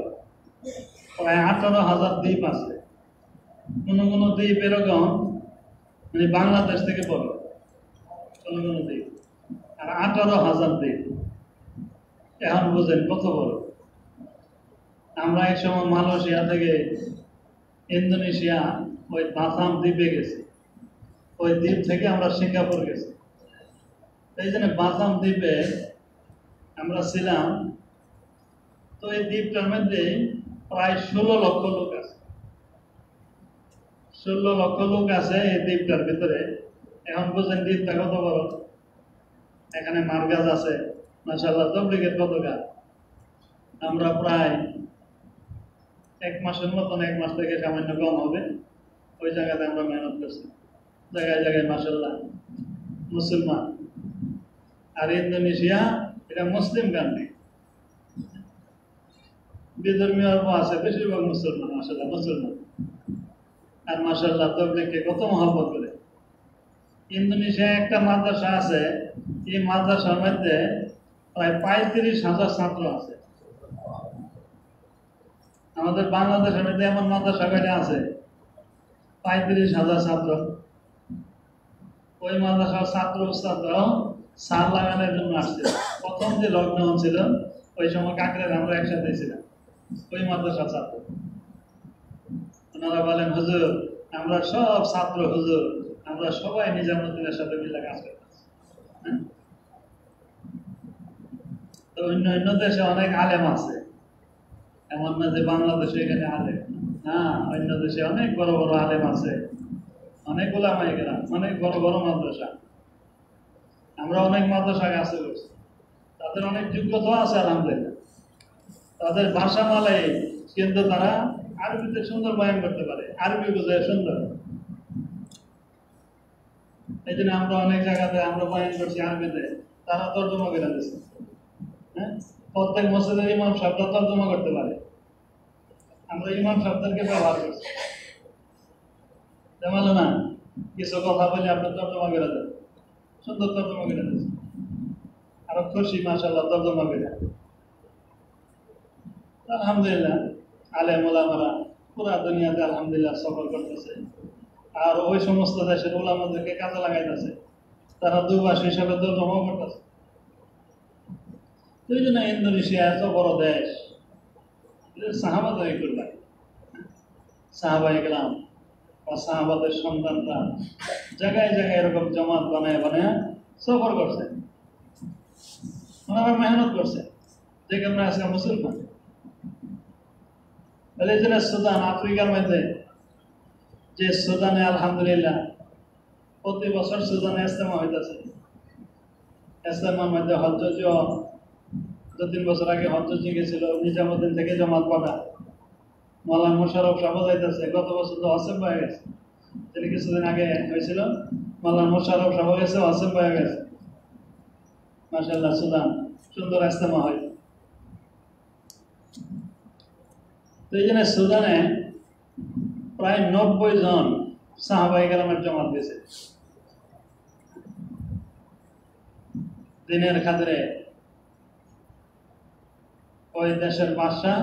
প্রায় 18,000 দ্বীপ আছে। কোন কোন দ্বীপ এরকম মানে বাংলাদেশ থেকে বড়, কোন কোন দ্বীপ, আর 18,000 দ্বীপ। এখন বুঝেন কত বড়। আমরা এক সময় মালয়েশিয়া থেকে ইন্দোনেশিয়া ওই বাথাম দ্বীপে গেছি, ওই দ্বীপ থেকে আমরা সিঙ্গাপুর গেছি। এই জন্য বাথাম দ্বীপে আমরা ছিলাম। তো এই দ্বীপটার মধ্যে প্রায় 16 লক্ষ লোক আছে। 16 লক্ষ লোক আছে এই দ্বীপটার ভিতরে। এখন বুঝেন দ্বীপটা কত বড়। এখানে মার গাছ আছে, মাশাআল্লাহ, তবলিগের কত গাছ। আমরা প্রায় 1 মাসের মতন, 1 মাস থেকে সামান্য কম হবে, ওই জায়গাতে আমরা মেহনত করছি। জায়গায় জায়গায় মাশাআল্লাহ মুসলমান। আর ইন্দোনেশিয়া এটা মুসলিম কান্ট্রি, বিধর্মীয় অল্প আছে, বেশিরভাগ মুসলমান, মাশাআল্লাহ মুসলমান। আর মাশাআল্লাহ তবলিগকে কত মহব্বত করে। ইন্দোনেশিয়ায় একটা মাদ্রাসা আছে, এই মাদ্রাসার মধ্যে প্রায় 35,000 ছাত্র আছে। আমাদের বাংলাদেশের মধ্যে এমন মাদ্রাসা কয়টা আছে? 35,000 ছাত্র। ওই মাদ্রাসার ছাত্র উস্তাদরাও সার লাগানোর জন্য আসছে। প্রথম যে লকডাউন ছিল, ওই সময় কাকরাইলে আমরা একসাথে ছিলাম, ওই মাদ্রাসার ছাত্র। ওনারা বলেন, হুজুর, আমরা সব ছাত্র, হুজুর, আমরা সবাই নিজামুদ্দিনের সাথে মিলে কাজ করতেছি। তো অন্য অন্য দেশে অনেক আলেম আছে, এমন না যে বাংলাদেশে এখানে আলেম না, অন্য দেশে অনেক বড় বড় আলেম আছে, অনেক উলামায়ে কেরাম, অনেক বড় বড় মাদ্রাসা। আমরা অনেক মাদ্রাসা কাছে করছি, তাদের অনেক যোগ্যতা আছে আলহামদুলিল্লাহ। তাদের ভাষা মালাই, কিন্তু তারা আরবিতে সুন্দর বয়ান করতে পারে, আরবি বোঝায় সুন্দর। এই জন্য আমরা অনেক জায়গাতে আমরা বয়ান করছি আরবিতে, তারা তর্জমা করে দিচ্ছে। হ্যাঁ, প্রত্যেক মসজিদের ইমাম সাহেবরা তর্জমা করতে পারে, আমরা ইমাম সাহেবদেরকে ব্যবহার করছি। তেমন না, কিছু কথা বলে আপনার তর্জমা করে দেন, সুন্দর তর্জমা করে দিচ্ছে। আরো খুশি মাশাআল্লাহ তর্জমা করে। আলহামদুলিল্লাহ আলেম ওলামারা পুরা দুনিয়াতে আলহামদুলিল্লাহ সফর করতেছে। আর ওই সমস্ত দেশের ওলামাদেরকে কাজে লাগাইতেছে, তারা দুভাষী হিসাবে তর্জমা করতেছে। তো এই জন্য ইন্দোনেশিয়া এত বড় দেশ, সাহাবাদের করবে, সাহাবায়ে কেরাম বা সাহাবাদের সন্তানরা জায়গায় জায়গায় এরকম জামাত বানায় বানায় সফর করছে, ওনারা মেহনত করছে, যে আমরা আজকে মুসলমান। তাহলে এই জন্য সুদান, আফ্রিকার মধ্যে যে সুদানে আলহামদুলিল্লাহ প্রতি বছর সুদানে ইস্তেমা হইতেছে। ইস্তেমার মধ্যে হজ্জও 2-3 বছর আগে হজ্জ গেছিল, নিজামুদ্দিন থেকে জামাত পাঠা মাওলানা মোশাররফ সাহেব যাইতেছে। গত বছর তো হসেম হয়ে গেছে, তিনি কিছুদিন আগে হয়েছিল, মাওলানা মোশাররফ সাহেব গেছে, হসেম হয়ে গেছে। মাশাআল্লাহ সুদান সুন্দর ইস্তেমা হয়। তো এই জন্য সুদানে প্রায় 90 জন সাহাবায়ে কেরামের জামাত দিয়েছে দিনের খাতিরে। ওই দেশের বাদশা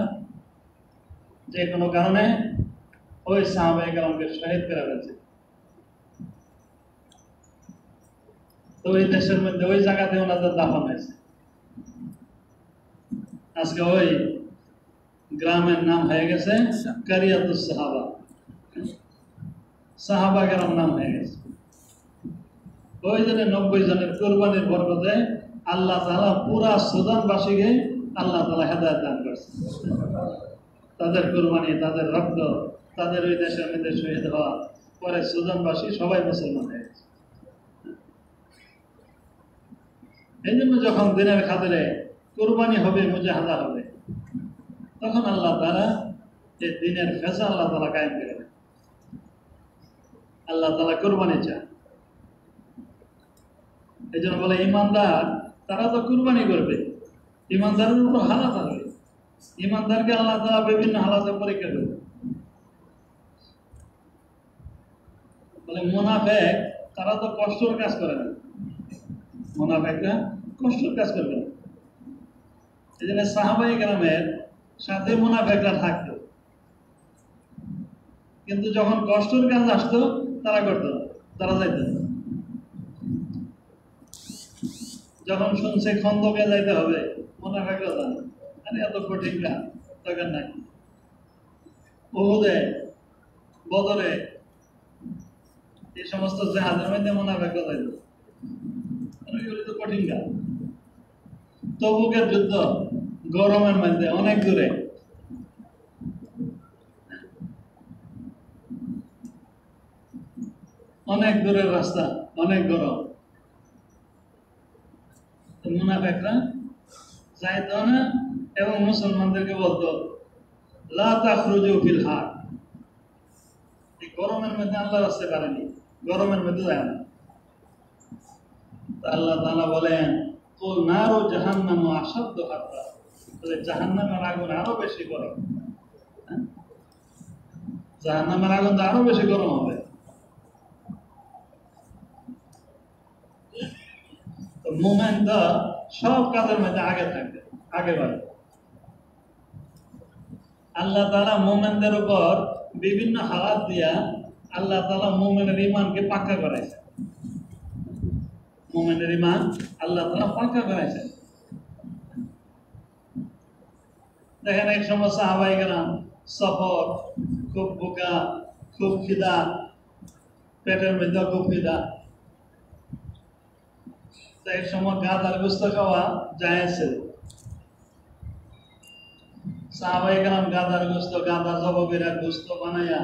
যে কোনো কারণে ওই সাহাবায়ে কেরামকে শহীদ করে ফেলছে। তো ওই দেশের মধ্যে ওই জায়গাতে ওনাদের দাফন হয়েছে। আজকে ওই গ্রামের নাম হয়ে গেছে কারিয়াতুস সাহাবা, সাহাবা কেরাম নাম হয়ে গেছে। ওই জন্য 90 জনের কুরবানির বরকতে আল্লাহ তাআলা পুরা সুদানবাসীকে আল্লাহ তাআলা হেদায়েত দান করছে। তাদের কুরবানি, তাদের রক্ত, তাদের ওই দেশের মধ্যে শহীদ হওয়া, পরে সুদানবাসী সবাই মুসলমান হয়ে গেছে। এই জন্য যখন দিনের খাতিরে কুরবানি হবে, মুজাহাদা হবে, তখন আল্লাহ তাআলা এই দিনের ফেসা আল্লাহ তাআলা কায়েম করে দেন। আল্লাহ তাআলা কুরবানি চান। এই জন্য বলে ইমানদার তারা তো কুরবানি করবে, ইমানদারের উপর হালাত হবে। ইমানদারকে আল্লাহ তাআলা বিভিন্ন হালাতে পরীক্ষা করবে। বলে মুনাফিক তারা তো কষ্টের কাজ করে না, মুনাফিকরা কষ্টের কাজ করবে না। এই জন্য সাহাবায়ে কেরামের সাথে মুনাফিকরা থাকতো, কিন্তু যখন কষ্টের কাজ আসতো তারা করতো না, তারা যাইতো না। যখন শুনছে খন্দকে যাইতে হবে, মুনাফিকরা জানে আরে এত কঠিন কাজ, দরকার নাই। উহুদে, বদরে, এই সমস্ত জাহাজের মধ্যে মুনাফিকরা যাইতো, এগুলি তো কঠিন কাজ। তবুকের যুদ্ধ গরমের মধ্যে অনেক দূরে, অনেক দূরের রাস্তা, অনেক গরম, মুনাফিকরা যাইতো না এবং মুসলমানদেরকে বলতো লা তাখরুজু ফিল হার। এই গরমের মধ্যে আল্লাহর রাস্তায় পারেনি, গরমের মধ্যে যায় না। আল্লাহ তাআলা বলেন কুল নারু জাহান্নাম আশাদ্দু হাররা, তাহলে জাহান্নামের আগুন আরো বেশি গরম। জাহান্নামের আগুন তো আরো বেশি গরম হবে। তো মুমিনরা সব কাজের মধ্যে আগে থাকবে, আগে বাড়বে। আল্লাহ তাআলা মুমিনদের উপর বিভিন্ন হালাত দিয়া আল্লাহ তাআলা মুমিনের ঈমানকে পাক্কা করাইছে। মুমিনের ঈমান আল্লাহ তাআলা পাক্কা করাইছে। দেখেন এক সময় সাহাবায়ে কেরাম সফর, খুব ভোকা, খুব খিদা, পেটের মধ্যে খুব খিদা, এক সময় গাদার গোশত খাওয়া জায়েজ ছিল। সাহাবায়ে কেরাম গাদার গোশত, গাদা জবাবের গোশত বানাইয়া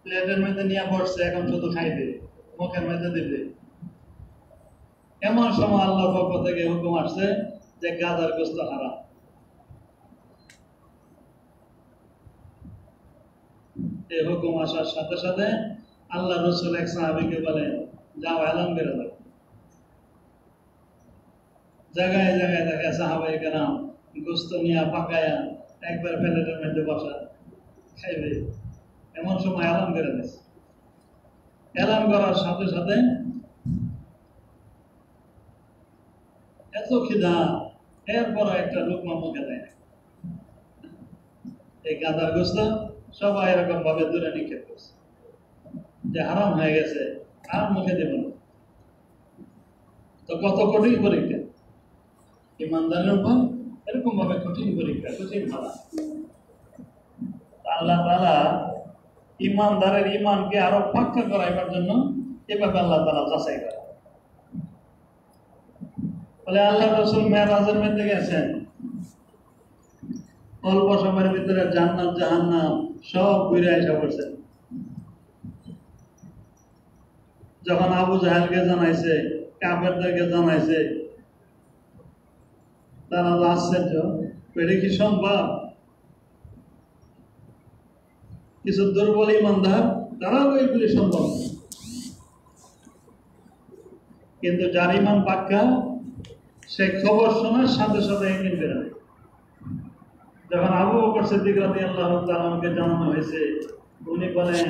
প্লেটের মধ্যে নিয়ে বসছে, এখন শুধু খাইবে, মুখের মধ্যে দিবে। এমন সময় আল্লাহর পক্ষ থেকে হুকুম আসছে যে গাদার গোশত হারাম। এই হুকুম আসার সাথে সাথে আল্লাহ রাসূল এক সাহাবীকে বলেন যাও এলান করে দাও। জায়গায় জায়গায় দেখা সাহাবায়ে কেরাম গোশত নিয়ে পাকায়া একবার প্লেটের মধ্যে বসা, খাইবে। এমন সময় এলান করে দিয়েছে। এলান করার সাথে সাথে এত খিদা, এরপর একটা লোকমা মুখে দেয়। এই গাদার গোশত সবাই এরকম ভাবে দূরে নিক্ষেপ করছে যে হারাম হয়ে গেছে, আর মুখে দেব না। তো কত কঠিন পরীক্ষা ইমানদারের উপর, এরকম ভাবে কঠিন পরীক্ষা, কঠিন ভাড়া। আল্লাহ তাআলা ইমানদারের ইমানকে আরো পাক্কা করাইবার জন্য এভাবে আল্লাহ তাআলা যাচাই করে। বলে আল্লাহ রাসূল মেরাজের মধ্যে গেছেন, অল্প সময়ের ভিতরে জান্নাত জাহান্নাম সব ঘুরে আসা করছেন। যখন আবু জাহেলকে জানাইছে, কাফেরদেরকে জানাইছে, তারা তো আশ্চর্য, এটা কি সম্ভব? কিছু দুর্বল ইমানদার তারাও এগুলি সম্ভব, কিন্তু যার ইমান পাক্কা সে খবর শোনার সাথে সাথে একদিন বেরোয়। যখন আবু বকর সিদ্দিক রাদিয়াল্লাহু তাআলা আনহুকে জানানো হয়েছে, উনি বলেন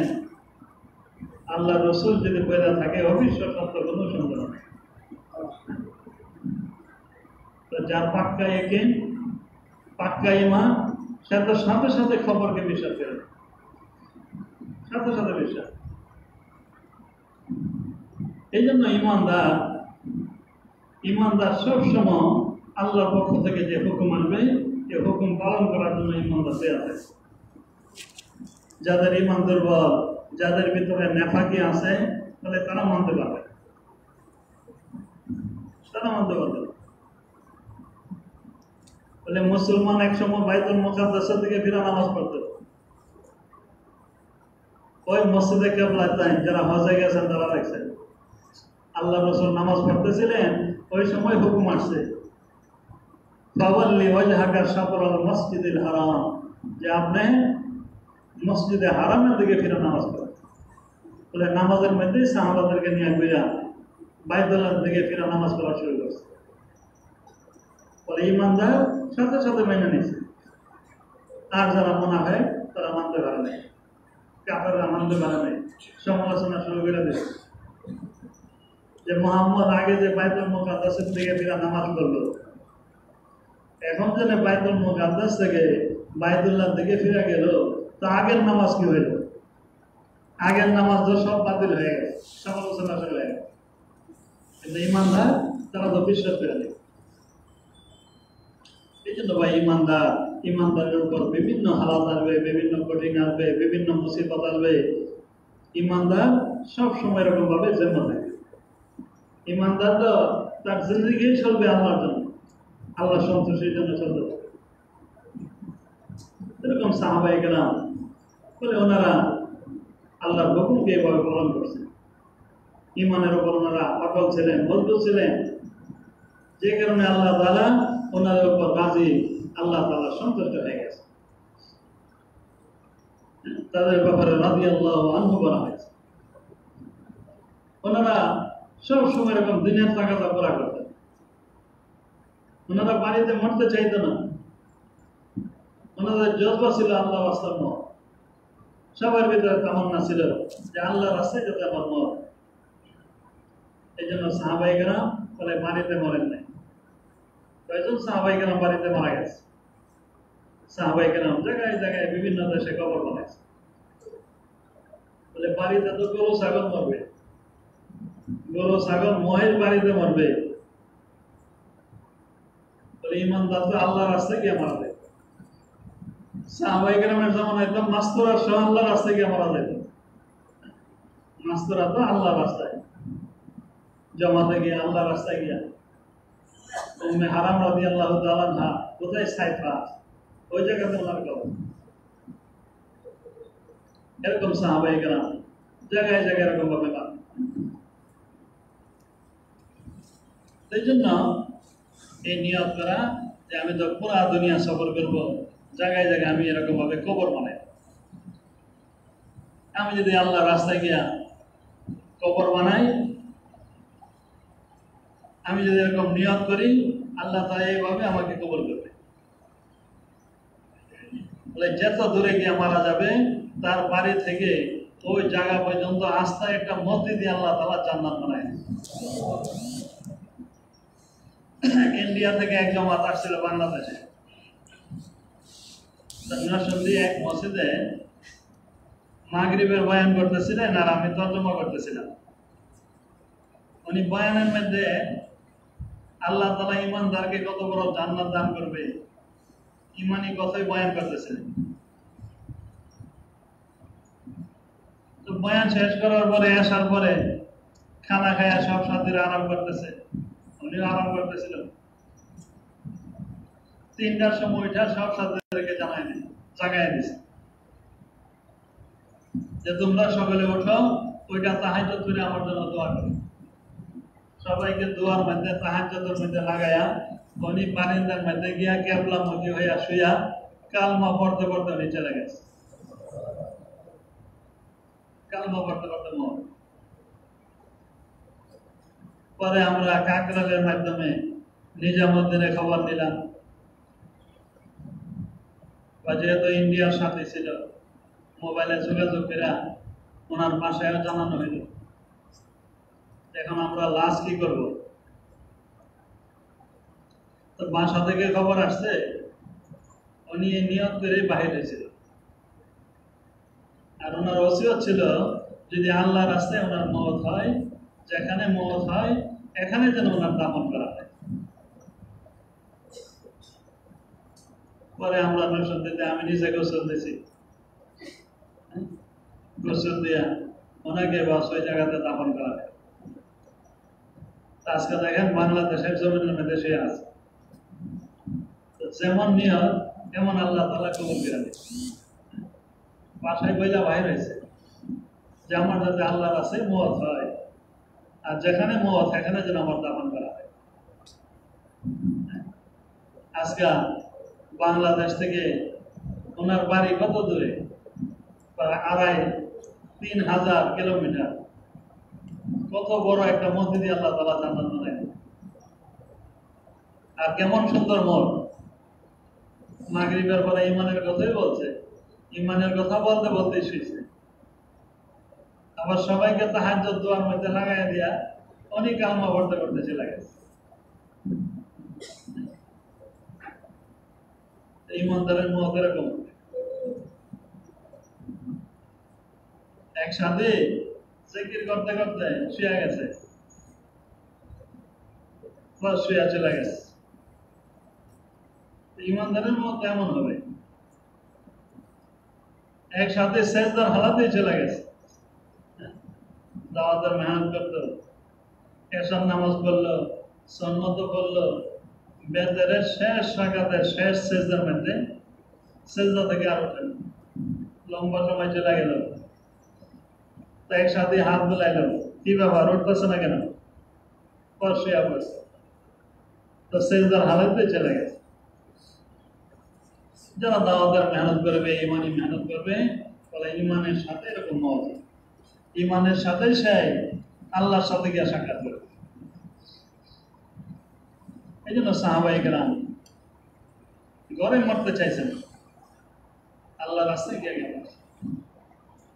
আল্লাহ রাসূল যদি পয়দা থাকে অবশ্যই সত্য, কোনো সন্দেহ নেই। তো যার পাক্কা ইয়াকিন, পাক্কা ঈমান, সে তো সাথে সাথে খবরকে বিশ্বাস করে, সাথে সাথে বিশ্বাস। এই জন্য ইমানদার সবসময় আল্লাহর পক্ষ থেকে যে হুকুম আসবে এই হুকুম পালন করার জন্য ইমানদার তৈরি আছে। যাদের ইমান দুর্বল, যাদের ভিতরে নেফাকি আছে, তাহলে তারা মানতে পারবে, তারা মানতে পারবে। বলে মুসলমান এক সময় বাইতুল মুকাদ্দাসের দিকে ফিরে নামাজ পড়তো। ওই মসজিদে কিবলায় তাই যারা হজে গেছেন তারা দেখছেন আল্লাহ রাসূল নামাজ পড়তেছিলেন, ওই সময় হুকুম আসছে ফাওয়াল্লি ওয়াজহাকা শাতরাল মসজিদিল হারাম, যে আপনি মসজিদে হারামের দিকে ফিরে নামাজ পড়েন। বলে নামাজের মধ্যে সাহাবাদেরকে নিয়ে ঘুরা বাইতুল্লাহর দিকে ফিরে নামাজ পড়া শুরু করছে। বলে ইমানদার সাথে সাথে মেনে নিয়েছে, আর যারা মুনাফিক তারা মানতে পারে নাই, কাফেররা মানতে পারে নাই, সমালোচনা শুরু করে দিয়েছে যে মুহাম্মদ আগে যে বাইতুল মুকাদ্দাসের দিকে ফিরে নামাজ পড়লো, এখন যে বাইতুল মুকাদ্দাস থেকে বাইতুল্লাহর দিকে ফিরে গেল, তো আগের নামাজ কি হইল? আগের নামাজ তো সব বাতিল হয়ে গেছে, সমালোচনা শুরু হয়ে গেছে। কিন্তু ইমানদার তারা তো বিশ্বাস করে নেই। এই জন্য ভাই ইমানদারের উপর বিভিন্ন হালাত আসবে, বিভিন্ন কঠিন আসবে, বিভিন্ন মুসিবত আসবে। ইমানদার সব সময় এরকম ভাবে জন্ম থাকে। ইমানদার তো তার জিন্দেগি চলবে আল্লাহর জন্য, আল্লাহ সন্তুষ্টির জন্য চলতে থাকে। এরকম সাহাবায়ে কেরাম বলে ওনারা আল্লাহর হুকুমকে এভাবে পালন করছেন, ইমানের উপর ওনারা অটল ছিলেন, মজবুত ছিলেন, যে কারণে আল্লাহ তাআলা ওনাদের উপর রাজি, আল্লাহ তাআলা সন্তুষ্ট হয়ে গেছে। তাদের ব্যাপারে রাদিয়াল্লাহু আনহু বলা হয়েছে ওনারা সব সময় এরকম দিনের তাগাদা পুরা করতেন। ওনারা বাড়িতে মরতে চাইতো না, ওনাদের জজবা ছিল আল্লাহ রাস্তার মত। সবার ভিতরে তামান্না ছিল যে আল্লাহ রাস্তায় যাতে আমার মত। এই জন্য সাহাবায়ে কেরাম বলে বাড়িতে মরেন নাই। কয়েকজন সাহাবায়ে কেরাম বাড়িতে মারা গেছে। সাহাবায়ে কেরাম জায়গায় জায়গায় বিভিন্ন দেশে কবর বানাইছে। বলে বাড়িতে তো গরু ছাগল মরবে, গরু ছাগল মহের বাড়িতে মরবে, বলে ইমানদার তো আল্লাহ রাস্তায় গিয়ে মারা যায়। সাহাবায়ে কেরামের জামানায় একদম মাস্তুরা সহ আল্লাহ রাস্তায় গিয়ে মারা যায়। মাস্তুরা তো আল্লাহ রাস্তায় জমাতে গিয়ে, আল্লাহ রাস্তায় গিয়া। উম্মে হারাম রাদিয়াল্লাহু তাআলা আনহা কোথায় সাইফা, ওই জায়গাতে ওনার কবর। এরকম সাহাবায়ে কেরাম জায়গায় জায়গায় এরকম ভাবে পান। এই জন্য এই নিয়ত করা যে আমি তো পুরা দুনিয়া সফর করব, জায়গায় জায়গায় আমি এরকম ভাবে কবর বানাই। আমি যদি আল্লাহ রাস্তায় গিয়া কবর বানাই, আমি যদি এরকম নিয়ত করি, আল্লাহ তাআলা এইভাবে আমাকে কবর করবে। বলে যত দূরে গিয়ে মারা যাবে তার বাড়ি থেকে ওই জায়গা পর্যন্ত আস্থায় একটা মসজিদে আল্লাহ তাআলা জান্নাত বানায়। ইন্ডিয়া থেকে এক জামাত আসছিল বাংলাদেশে, নরসিংদী এক মসজিদে মাগরিবের বয়ান করতেছিলেন আর আমি তর্জমা করতেছিলাম। উনি বয়ানের মধ্যে আল্লাহ তাআলা ইমানদারকে কত বড় জান্নাত দান করবে ইমানি কথাই বয়ান করতেছিলেন। তো বয়ান শেষ করার পরে আসার পরে খানা খায়া সব সাথীরা আরাম করতেছে, উনিও আরাম করতেছিলেন। 3টার সময় উঠা সব সাথীদেরকে জাগায় দিছে যে তোমরা সকলে ওঠো, ওইটা তাহাজ্জুদ করে আমার জন্য দোয়া করো। সবাইকে দোয়ার মধ্যে তাহাজ্জুদের মধ্যে লাগায়া উনি বারিন্দার মধ্যে গিয়া কিবলামুখী হইয়া শুইয়া কালমা পড়তে পড়তে উনি চলে গেছে। কালমা পড়তে পড়তে মর। পরে আমরা কাকরালের মাধ্যমে নিজামুদ্দিনে খবর নিলাম, বা যেহেতু ইন্ডিয়ার সাথে ছিল মোবাইলে যোগাযোগ করে ওনার বাসায় জানানো হইল। এখন আমরা লাশ কি করব? তো বাসা থেকে খবর আসছে উনি নিয়ত করে বাহির হয়েছিল, আর ওনার ওসিয়ত ছিল যদি আল্লাহ রাস্তায় ওনার মওত হয়, যেখানে মওত হয় এখানে যেন ওনার দাফন করা হয়। পরে আমরা নরসিংদীতে আমি নিজে গোসল দিয়েছি, গোসল দিয়া ওনাকে বাস ওই জায়গাতে দাফন করা হয়। আজকে দেখেন বাংলাদেশের জমিনের মধ্যে সে আছে। যেমন নিয়ত এমন আল্লাহ তাআলা কবুল করে নেন। বাসায় বইলা বাইর হয়েছে যে আমার যাতে আল্লাহর আছে মওত হয়, আর যেখানে মওত সেখানে যেন আমার দাফন করা হয়। আজকে বাংলাদেশ থেকে ওনার বাড়ি কত দূরে? প্রায় 2,500-3,000 কিলোমিটার। কত বড় একটা মসজিদে আল্লাহ তাআলা জান্নাত বানায়। আর কেমন সুন্দর মন। মাগরিবের পরে ইমানের কথাই বলছে, ইমানের কথা বলতে বলতে শুয়েছে। আবার সবাইকে তাহাজ্জুদ দোয়ার মধ্যে লাগাই দিয়া অনেক কালমা পড়তে করতে চলে গেছে। ইমানদারের মত এরকম। একসাথে জিকির করতে করতে শুয়ে গেছে, শুয়ে চলে গেছে। ইমানদারের মত এমন হবে। একসাথে সেজদার হালাতে চলে গেছে, দাওয়াতের মেহনত করতো, এশার নামাজ পড়লো, সুন্নত পড়লো, বেতের শেষ রাকাতে শেষ সেজদার মধ্যে সেজদা থেকে আর ওঠেন, লম্বা সময় চলে গেল। তো একসাথে হাত বুলাইলো, কি ব্যাপার উঠতেছে না কেন? শুয়ে পড়ছে, তো সেজদার হালাতে চলে গেছে। যারা দাওয়াতের মেহনত করবে, ইমানি মেহনত করবে, বলে ইমানের সাথে এরকম মত, ইমানের সাথে সে আল্লাহর সাথে গিয়ে সাক্ষাৎ করবে। এই জন্য সাহাবায়ে কেরাম ঘরে মরতে চাইছেন, আল্লাহ রাস্তায় গিয়ে গেল।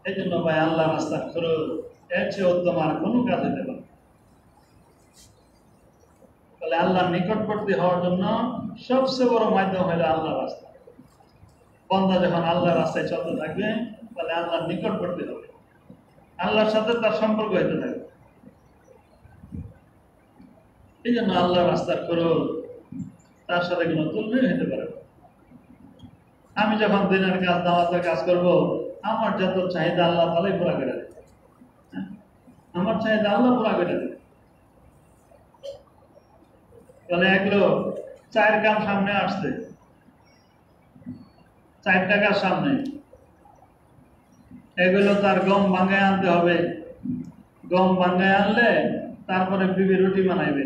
এই জন্য ভাই আল্লাহ রাস্তা করো, এর চেয়ে উত্তম আর কোনো কাজ হতে পারে। তাহলে আল্লাহর নিকটবর্তী হওয়ার জন্য সবচেয়ে বড় মাধ্যম হলো আল্লাহর রাস্তা। বান্দা যখন আল্লাহর রাস্তায় চলতে থাকবে, তাহলে আল্লাহর নিকটবর্তী হবে, আল্লাহর সাথে তার সম্পর্ক হইতে থাকবে। এই জন্য আল্লাহর রাস্তার করো, তার সাথে কোনো তুলনাই হতে পারে। আমি যখন দিনের কাজ, দাওয়াতের কাজ করব, আমার যত চাহিদা আল্লাহ তাআলাই পুরা করে দেবে। আমার চাহিদা আল্লাহ পুরা করে দেবে। তাহলে এক লোক 4 গ্রাম সামনে আসছে, 4 টাকার সামনে, এগুলো তার গম ভাঙায় আনতে হবে। গম ভাঙায় আনলে তারপরে বিবি রুটি বানাইবে।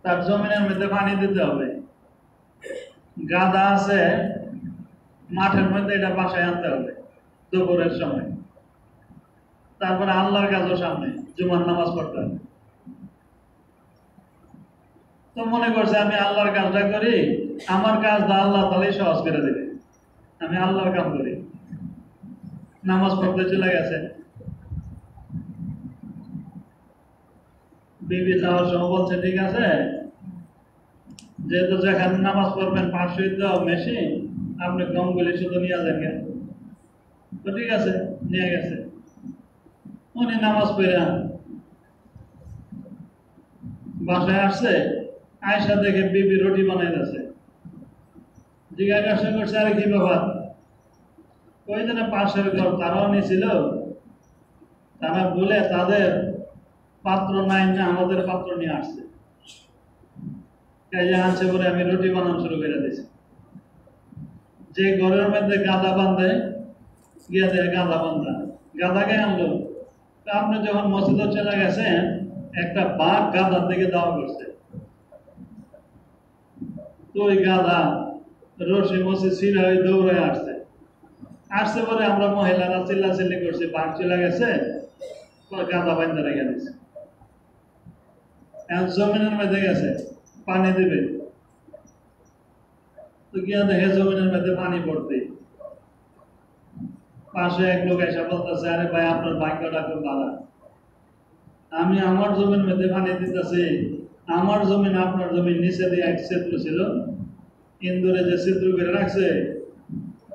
তার জমিনের মধ্যে পানি দিতে হবে। গাদা আছে মাঠের মধ্যে, এটা বাসায় আনতে হবে দুপুরের সময়। তারপরে আল্লাহর কাজও সামনে, জুমার নামাজ পড়তে হবে। তো মনে করছে আমি আল্লাহর কাজটা করি, আমার কাজটা আল্লাহ তাআলাই সহজ করে দেবে, আমি আল্লাহর কাজ করি। নামাজ পড়তে চলে গেছে। বিবি যাওয়ার সময় বলছে, ঠিক আছে, যেহেতু যেখানে নামাজ পড়বেন পাঁচশো মেশিন, আপনি গমগুলি শুধু নিয়ে যাবেন। তো ঠিক আছে, নিয়ে গেছে। উনি নামাজ পড়ে বাসায় আসছে, আয়সা দেখে বিবি রুটি বানাই যাচ্ছে। জিজ্ঞাসা করছে, আরে কি ব্যাপার? ওই জন্য পাশের ঘর তারাও নিয়েছিল, তারা বলে তাদের পাত্র নাই না, আমাদের পাত্র নিয়ে আসছে। কাজে আনছে বলে আমি রুটি বানানো শুরু করে দিয়েছি। যে ঘরের মধ্যে গাদা বাঁধে, গিয়ে দেয় গাদা বান্ধা, গাদাকে আনলো। আপনি যখন মসজিদে চলে গেছেন, একটা বাঘ গাদার দিকে দাওয়া করছে। তো ওই গাদা রশি মসি ছিঁড়ে দৌড়ে আসছে। আসছে পরে আমরা মহিলারা চিল্লাচিল্লি করছি, বাঘ চলে গেছে, গাদা বান্ধা রেখে দিচ্ছে। এখন জমিনের মধ্যে গেছে পানি দিবে, তো গিয়া দেখে জমিনের মধ্যে পানি পড়তে। পাশে এক লোক এসে বলতেছে, আরে ভাই আপনার ভাগ্যটা খুব ভালো, আমি আমার জমির মধ্যে পানি দিতেছি। আমার জমিন আপনার জমির নিচে দিয়ে এক ছিদ্র ছিল, ইন্দুরে যে ছিদ্র করে রাখছে,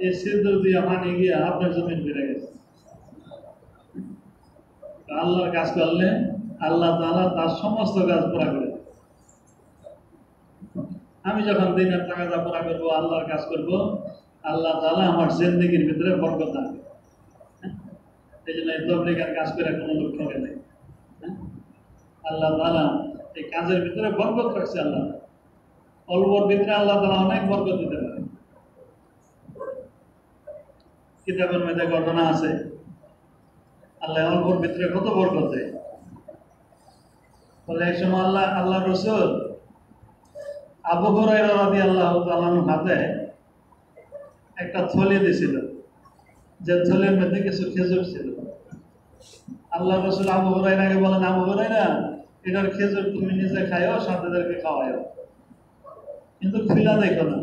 এই ছিদ্র দিয়ে পানি গিয়ে আপনার জমিন ফিরে গেছে। আল্লাহর কাজ করলে আল্লাহ তাআলা তার সমস্ত কাজ পুরা করে। আমি যখন দিনের তাকাদা পুরা করবো, আল্লাহর কাজ করব, আল্লাহ তাআলা আমার জিন্দেগির ভিতরে বরকত আনবে। এই জন্য এই তবলিগের কাজ করে কোনো লোক ঠকে নেই। আল্লাহ তাআলা এই কাজের ভিতরে বরকত রাখছে। আল্লাহ অল্পর ভিতরে আল্লাহ তাআলা অনেক বরকত দিতে পারে। কিতাবের মধ্যে ঘটনা আছে আল্লাহ অল্পর ভিতরে কত বরকত দেয়। বলে এক সময় আল্লাহ রাসূল আবু হুরায়রা রাদিয়াল্লাহু তাআলা হাতে একটা থলি দিয়েছিল, যে থলির মধ্যে কিছু খেজুর ছিল। আল্লাহ রাসূল আবু হুরায়রাকে বলেন, আবু হুরায়রা, এটার খেজুর তুমি নিজে খাইও, সাথীদেরকে খাওয়াইও, কিন্তু খোলা দেখো না।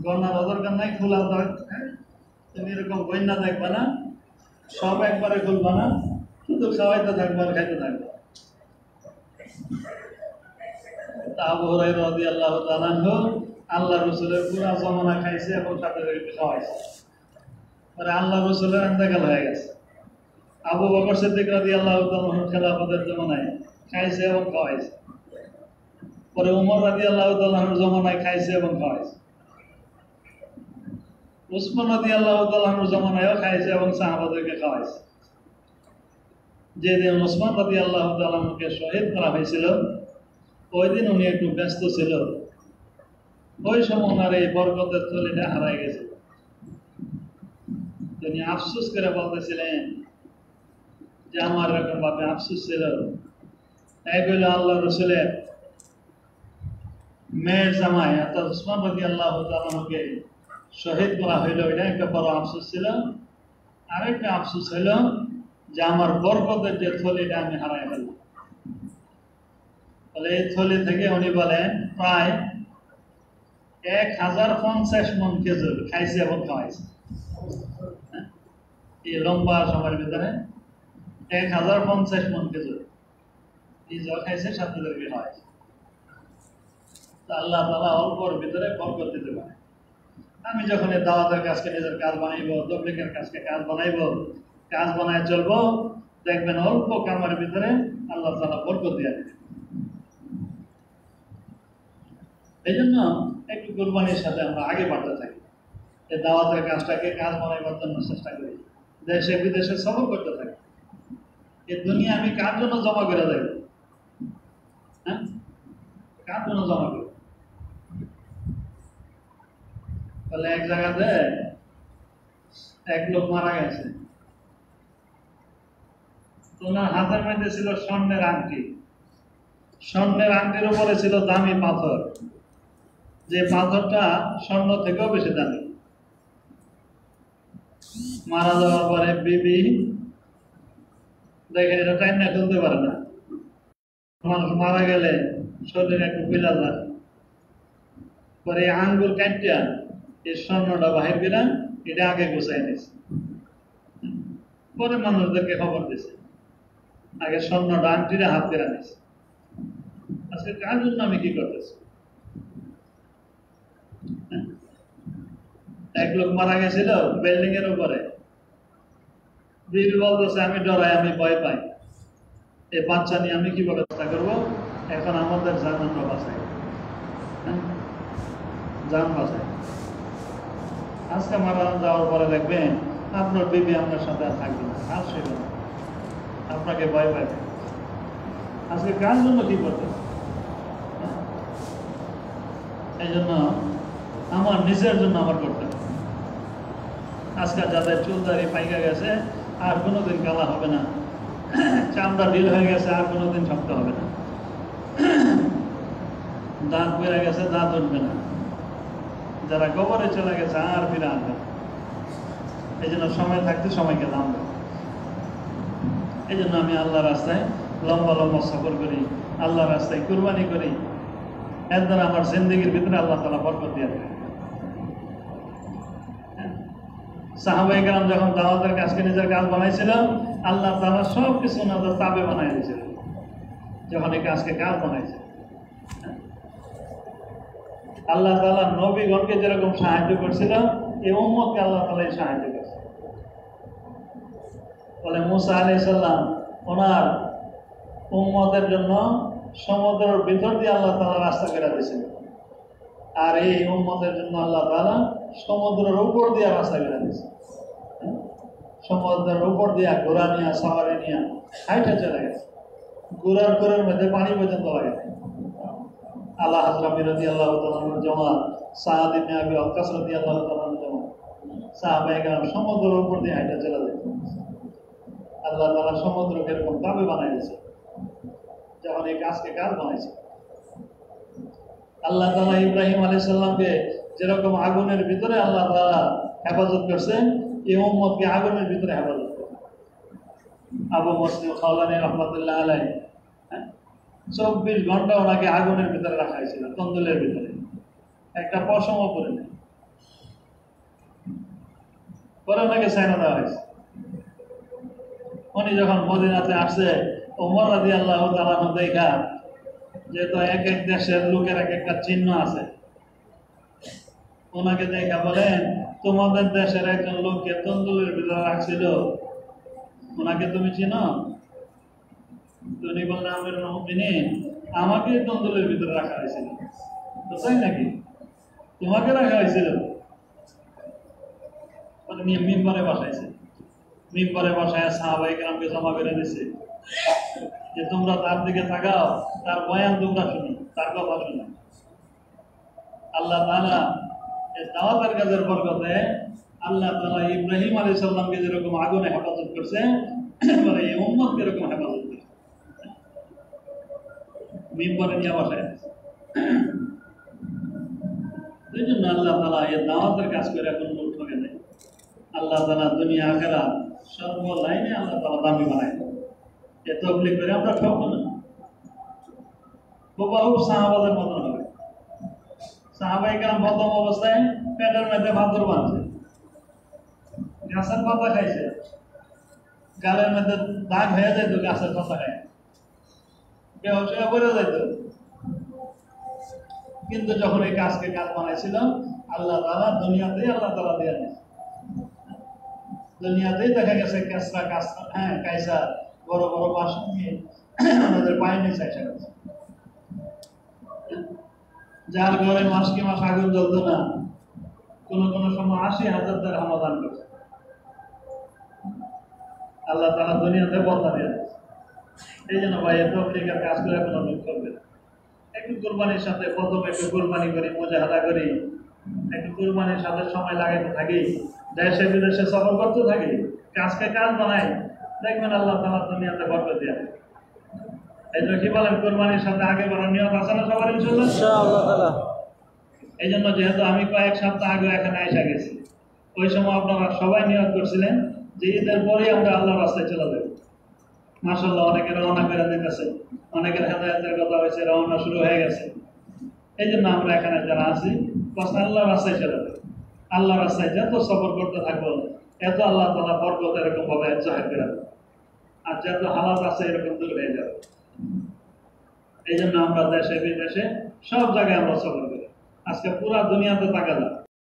গন্নার দরকার নাই, খোলা দরকার। তুমি এরকম গন্না দেখবা না, সব একবারে খুলবা না, শুধু খাওয়াইতে থাকবা আর খাইতে থাকবা। আবু হুরায়রা রাদিয়াল্লাহু তাআলা আল্লাহ রাসূলের পুরা জমানা খাইছে এবং সাথীদেরকে খাওয়াইছে। পরে আল্লাহ রাসূলের ইন্তেকাল হয়ে গেছে। আবু বকর সিদ্দিক রাদিয়াল্লাহু তাআলা খেলাফতের জমানায় খাইছে এবং খাওয়াইছে। পরে উমর রাদিয়াল্লাহু তাআলার জমানায় খাইছে এবং খাওয়াইছে। উসমান রাদিয়াল্লাহু তাআলার জমানায়ও খাইছে এবং সাহাবাদেরকে খাওয়াইছে। যেদিন উসমান রাদিয়াল্লাহু তাআলাকে শহীদ করা হয়েছিল, ওই দিন উনি একটু ব্যস্ত ছিল। ওই সময় ওনার এই বরকতের থলিটা হারাই গেছে। তিনি আফসোস করে বলতেছিলেন যে আমার এরকম ভাবে আফসোস ছিল। এক হইল আল্লাহ রাসূলের মেয়ের জামাই অর্থাৎ উসমান রাদিয়াল্লাহু তাআলাকে শহীদ করা হইল, এটা একটা বড় আফসোস ছিল। আরেকটা আফসোস হইল যে আমার বরকতের যে থলিটা আমি হারাই ফেললাম। তাহলে এই থলি থেকে উনি বলেন প্রায় 1050 মণ খেজুর খাইছে এবং খাওয়াইছে। এই লম্বা সময়ের ভিতরে 1050 মণ খেজুর নিজেও খাইছে, সাথীদেরকে খাওয়াইছে। আল্লাহ তাআলা অল্পর ভিতরে বরকত দিতে পারে। আমি যখন এই দাওয়াতের কাজকে নিজের কাজ বানাইব, তবলিগের কাজকে কাজ বানাইব, কাজ বানায় চলবো, দেখবেন অল্প কামের ভিতরে আল্লাহ তাআলা বরকত দিয়ে দেবে। এই জন্য একটু কুরবানির সাথে আমরা আগে বাড়তে থাকি। এই দাওয়াতের কাজটাকে কাজ বানাইবার জন্য চেষ্টা করি, দেশে বিদেশে সফর করতে থাকি। এই দুনিয়া আমি কার জন্য জমা করে দেব? হ্যাঁ, কার জন্য জমা করব? তাহলে এক জায়গাতে এক লোক মারা গেছে, ওনার হাতের মধ্যে ছিল স্বর্ণের আংটি। স্বর্ণের আংটির উপরে ছিল দামি পাথর, যে পাথরটা স্বর্ণ থেকেও বেশি দামি। মারা যাওয়ার পরে বিবি দেখে এটা টাইনা খুলতে পারে না। মানুষ মারা গেলে শরীরে একটু পিলা যায়, পরে আঙ্গুল কাটিয়া এই স্বর্ণটা বাহির করে এটা আগে গোছাই নিছে। পরে মানুষদেরকে খবর দিছে, আগে স্বর্ণটা আংটিটা হাত করে নিছে। আজকে কার জন্য আমি কি করতেছি? এক লোক মারা গেছিল বিল্ডিং এর উপরে, বিবি বলতেছে আমি ডরাই, আমি ভয় পাই, এই বাচ্চা নিয়ে আমি কিভাবে চেষ্টা করবো? এখন আমাদের জান আমরা বাঁচাই, জান বাঁচাই। আজকে মারা যাওয়ার পরে দেখবেন আপনার বিবি আপনার সাথে আর থাকবে না, আর সে আপনাকে ভয় পাইবে। আজকে কার জন্য কি করতে? এই জন্য আমার নিজের জন্য আমার করতে হবে। আজকে যাদের চুলদারি পাইকা গেছে আর কোনোদিন কালা হবে না, চামড়া ঢিল হয়ে গেছে আর কোনোদিন শক্ত হবে না, দাঁত বেড়ে গেছে দাঁত উঠবে না, যারা কবরে চলে গেছে আর ফিরে আসবে না। এই জন্য সময় থাকতে সময়কে দাম দেয়। এই জন্য আমি আল্লাহ রাস্তায় লম্বা লম্বা সফর করি, আল্লাহ রাস্তায় কুরবানি করি। এর দ্বারা আমার জিন্দগির ভিতরে আল্লাহ তাআলা বরকত দিয়ে দেয়। সাহাবায়ে কেরাম যখন দাওয়াতের কাজকে নিজের কাজ বানাইছিল, আল্লাহ তাআলা সব কিছু ওনাদের তাবে বানাই দিয়েছিল যখন এই কাজকে কাজ বানাইছে। আল্লাহ তাআলা নবীগণকে যেরকম সাহায্য করছিল, এই উম্মতকে আল্লাহ তাআলা সাহায্য করছে। বলে মুসা আলাইহিস সালাম ওনার উম্মতের জন্য সমুদ্রের ভিতর দিয়ে আল্লাহ তাআলা রাস্তা করে দিয়েছিল, আর এই উম্মতের জন্য আল্লাহ তাআলা সমুদ্রের উপর দিয়ে রাস্তা করে দিয়েছে। সমুদ্রের উপর দিয়া ঘোড়া নিয়ে সাওয়ারি নিয়ে হাইটা চলে গেছে, ঘোড়ার মধ্যে পানি পর্যন্ত লাগে। আলা হাজরামি রাদিয়াল্লাহু তাআলা জামাত, সাআদ ইবনে আবি ওয়াক্কাস রাদিয়াল্লাহু তাআলা জামাত, সাহাবায়ে কেরাম সমুদ্রের উপর দিয়ে হাঁটা চলে যেত। আল্লাহ তাআলা সমুদ্রকে এরকম কাবে বানাই দিয়েছে যখন এই কাজকে কাজ বানাইছে। আল্লাহ তাআলা ইব্রাহিম আলাইহিস সালামকে যেরকম আগুনের ভিতরে আল্লাহ তাআলা হেফাজত করছেন, এই উম্মতকে আগুনের ভিতরে হেফাজত করছেন। আবু মুসলিম খাওলানী রহমাতুল্লাহ আলাইহি 24 ঘন্টা ওনাকে আগুনের ভিতরে রাখা হয়েছিল, তন্দুলের ভিতরে, একটা পশমও পরে নেই। পরে ওনাকে ছাইনা দেওয়া হয়েছে। উনি যখন মদিনাতে আসছে, ওমর রাদিয়াল্লাহু তাআলা দেখা, যেহেতু এক এক দেশের লোকের এক একটা চিহ্ন আছে, ওনাকে দেখা বলেন, তোমাদের দেশের একজন লোককে তন্দুলের ভিতরে রাখছিল, ওনাকে তুমি চিনো? উনি বললেন, আমিরুল মুমিনিন, আমাকে তন্দুলের ভিতরে রাখা হয়েছিল। তো তাই নাকি? তোমাকে রাখা হয়েছিল? মিম্বরে বসাইছে, মিম্বরে বসায় সাহাবায়ে কেরামকে জমা করে দিছে যে তোমরা তার দিকে তাকাও, তার বয়ান তোমরা শুনো, তার কথা শুনো। আল্লাহ তাআলা এই দাওয়াতের কাজের বরকতে আল্লাহ তাআলা ইব্রাহিম আলাইহিস সালামকে যেরকম আগুনে হেফাজত করছে, এবারে এই উম্মতকে এরকম হেফাজত করছে, মিম্বরে নিয়ে বসায়। এই জন্য আল্লাহ তাআলা এই দাওয়াতের কাজ করে এখন লোক ঠকে দেয়। আল্লাহ তাআলা দুনিয়া আখিরাত সর্ব লাইনে আল্লাহ তাআলা দামি বানায়। এ তাবলীগ করে আমরা ঠকবো না, হুবহু সাহাবাদের মতন হবে। সাহাবায়ে কেরাম প্রথম অবস্থায় পেটের মধ্যে ভাদর বাঁধছে, গাছের পাতা খাইছে, গালের মধ্যে দাগ হয়ে যেত, গাছের পাতা খায়, বেহুশ হয়ে পড়ে যেত। কিন্তু যখন এই কাজকে কাজ বানাইছিল, আল্লাহ তাআলা দুনিয়াতেই আল্লাহ তাআলা দিয়ে দিয়েছে। দুনিয়াতেই দেখা গেছে কেসরা কাইসার বড় বড় বাসন নিয়ে আমাদের পায়ে নিয়ে চাইছে, যার ঘরে মাস কি মাস আগুন জ্বলতো না, কোন কোন সময় 80,000 দিরহাম দান করছে। আল্লাহ তাআলা দুনিয়াতে বদলা দিয়ে দিয়েছে। এই জন্য ভাই এত তবলীগের কাজ করে কোনো লোক করবে না। একটু কুরবানির সাথে প্রথমে একটু কুরবানি করি, মুজাহাদা করি, একটু কুরবানির সাথে সময় লাগাইতে থাকি, দেশে বিদেশে সফর করতে থাকি, কাজকে কাজ বানাই, দেখবেন আল্লাহ তাআলা দুনিয়াতে বরকত দিয়ে দেয়। এই জন্য কি বলেন, কুরবানির সাথে আগে বাড়ার নিয়ত আছে না সবার ইনশাআল্লাহ? ইনশাআল্লাহ তাআলা। এই জন্য যেহেতু আমি কয়েক সপ্তাহ আগে এখানে এসে গেছি, ওই সময় আপনারা সবাই নিয়ত করছিলেন যে ঈদের পরে আমরা আল্লাহর রাস্তায় চলে যাব। মাশাআল্লাহ, অনেকে রওনা করে দিতেছে, অনেকের হেদায়েতের কথা হয়েছে, রওনা শুরু হয়ে গেছে। এই জন্য আমরা এখানে যারা আছি, আল্লাহর রাস্তায় চলে যাব। আল্লাহর রাস্তায় যত সফর করতে থাকবো, এত আল্লাহ তাআলা বরকত এরকম ভাবে জাহির করে দেবে, আর যত হালাত আছে এরকম দূর হয়ে যাবে। এই জন্য আমরা দেশে বিদেশে সব জায়গায় আমরা সফর করি। আজকে পুরা দুনিয়াতে তাকালাম,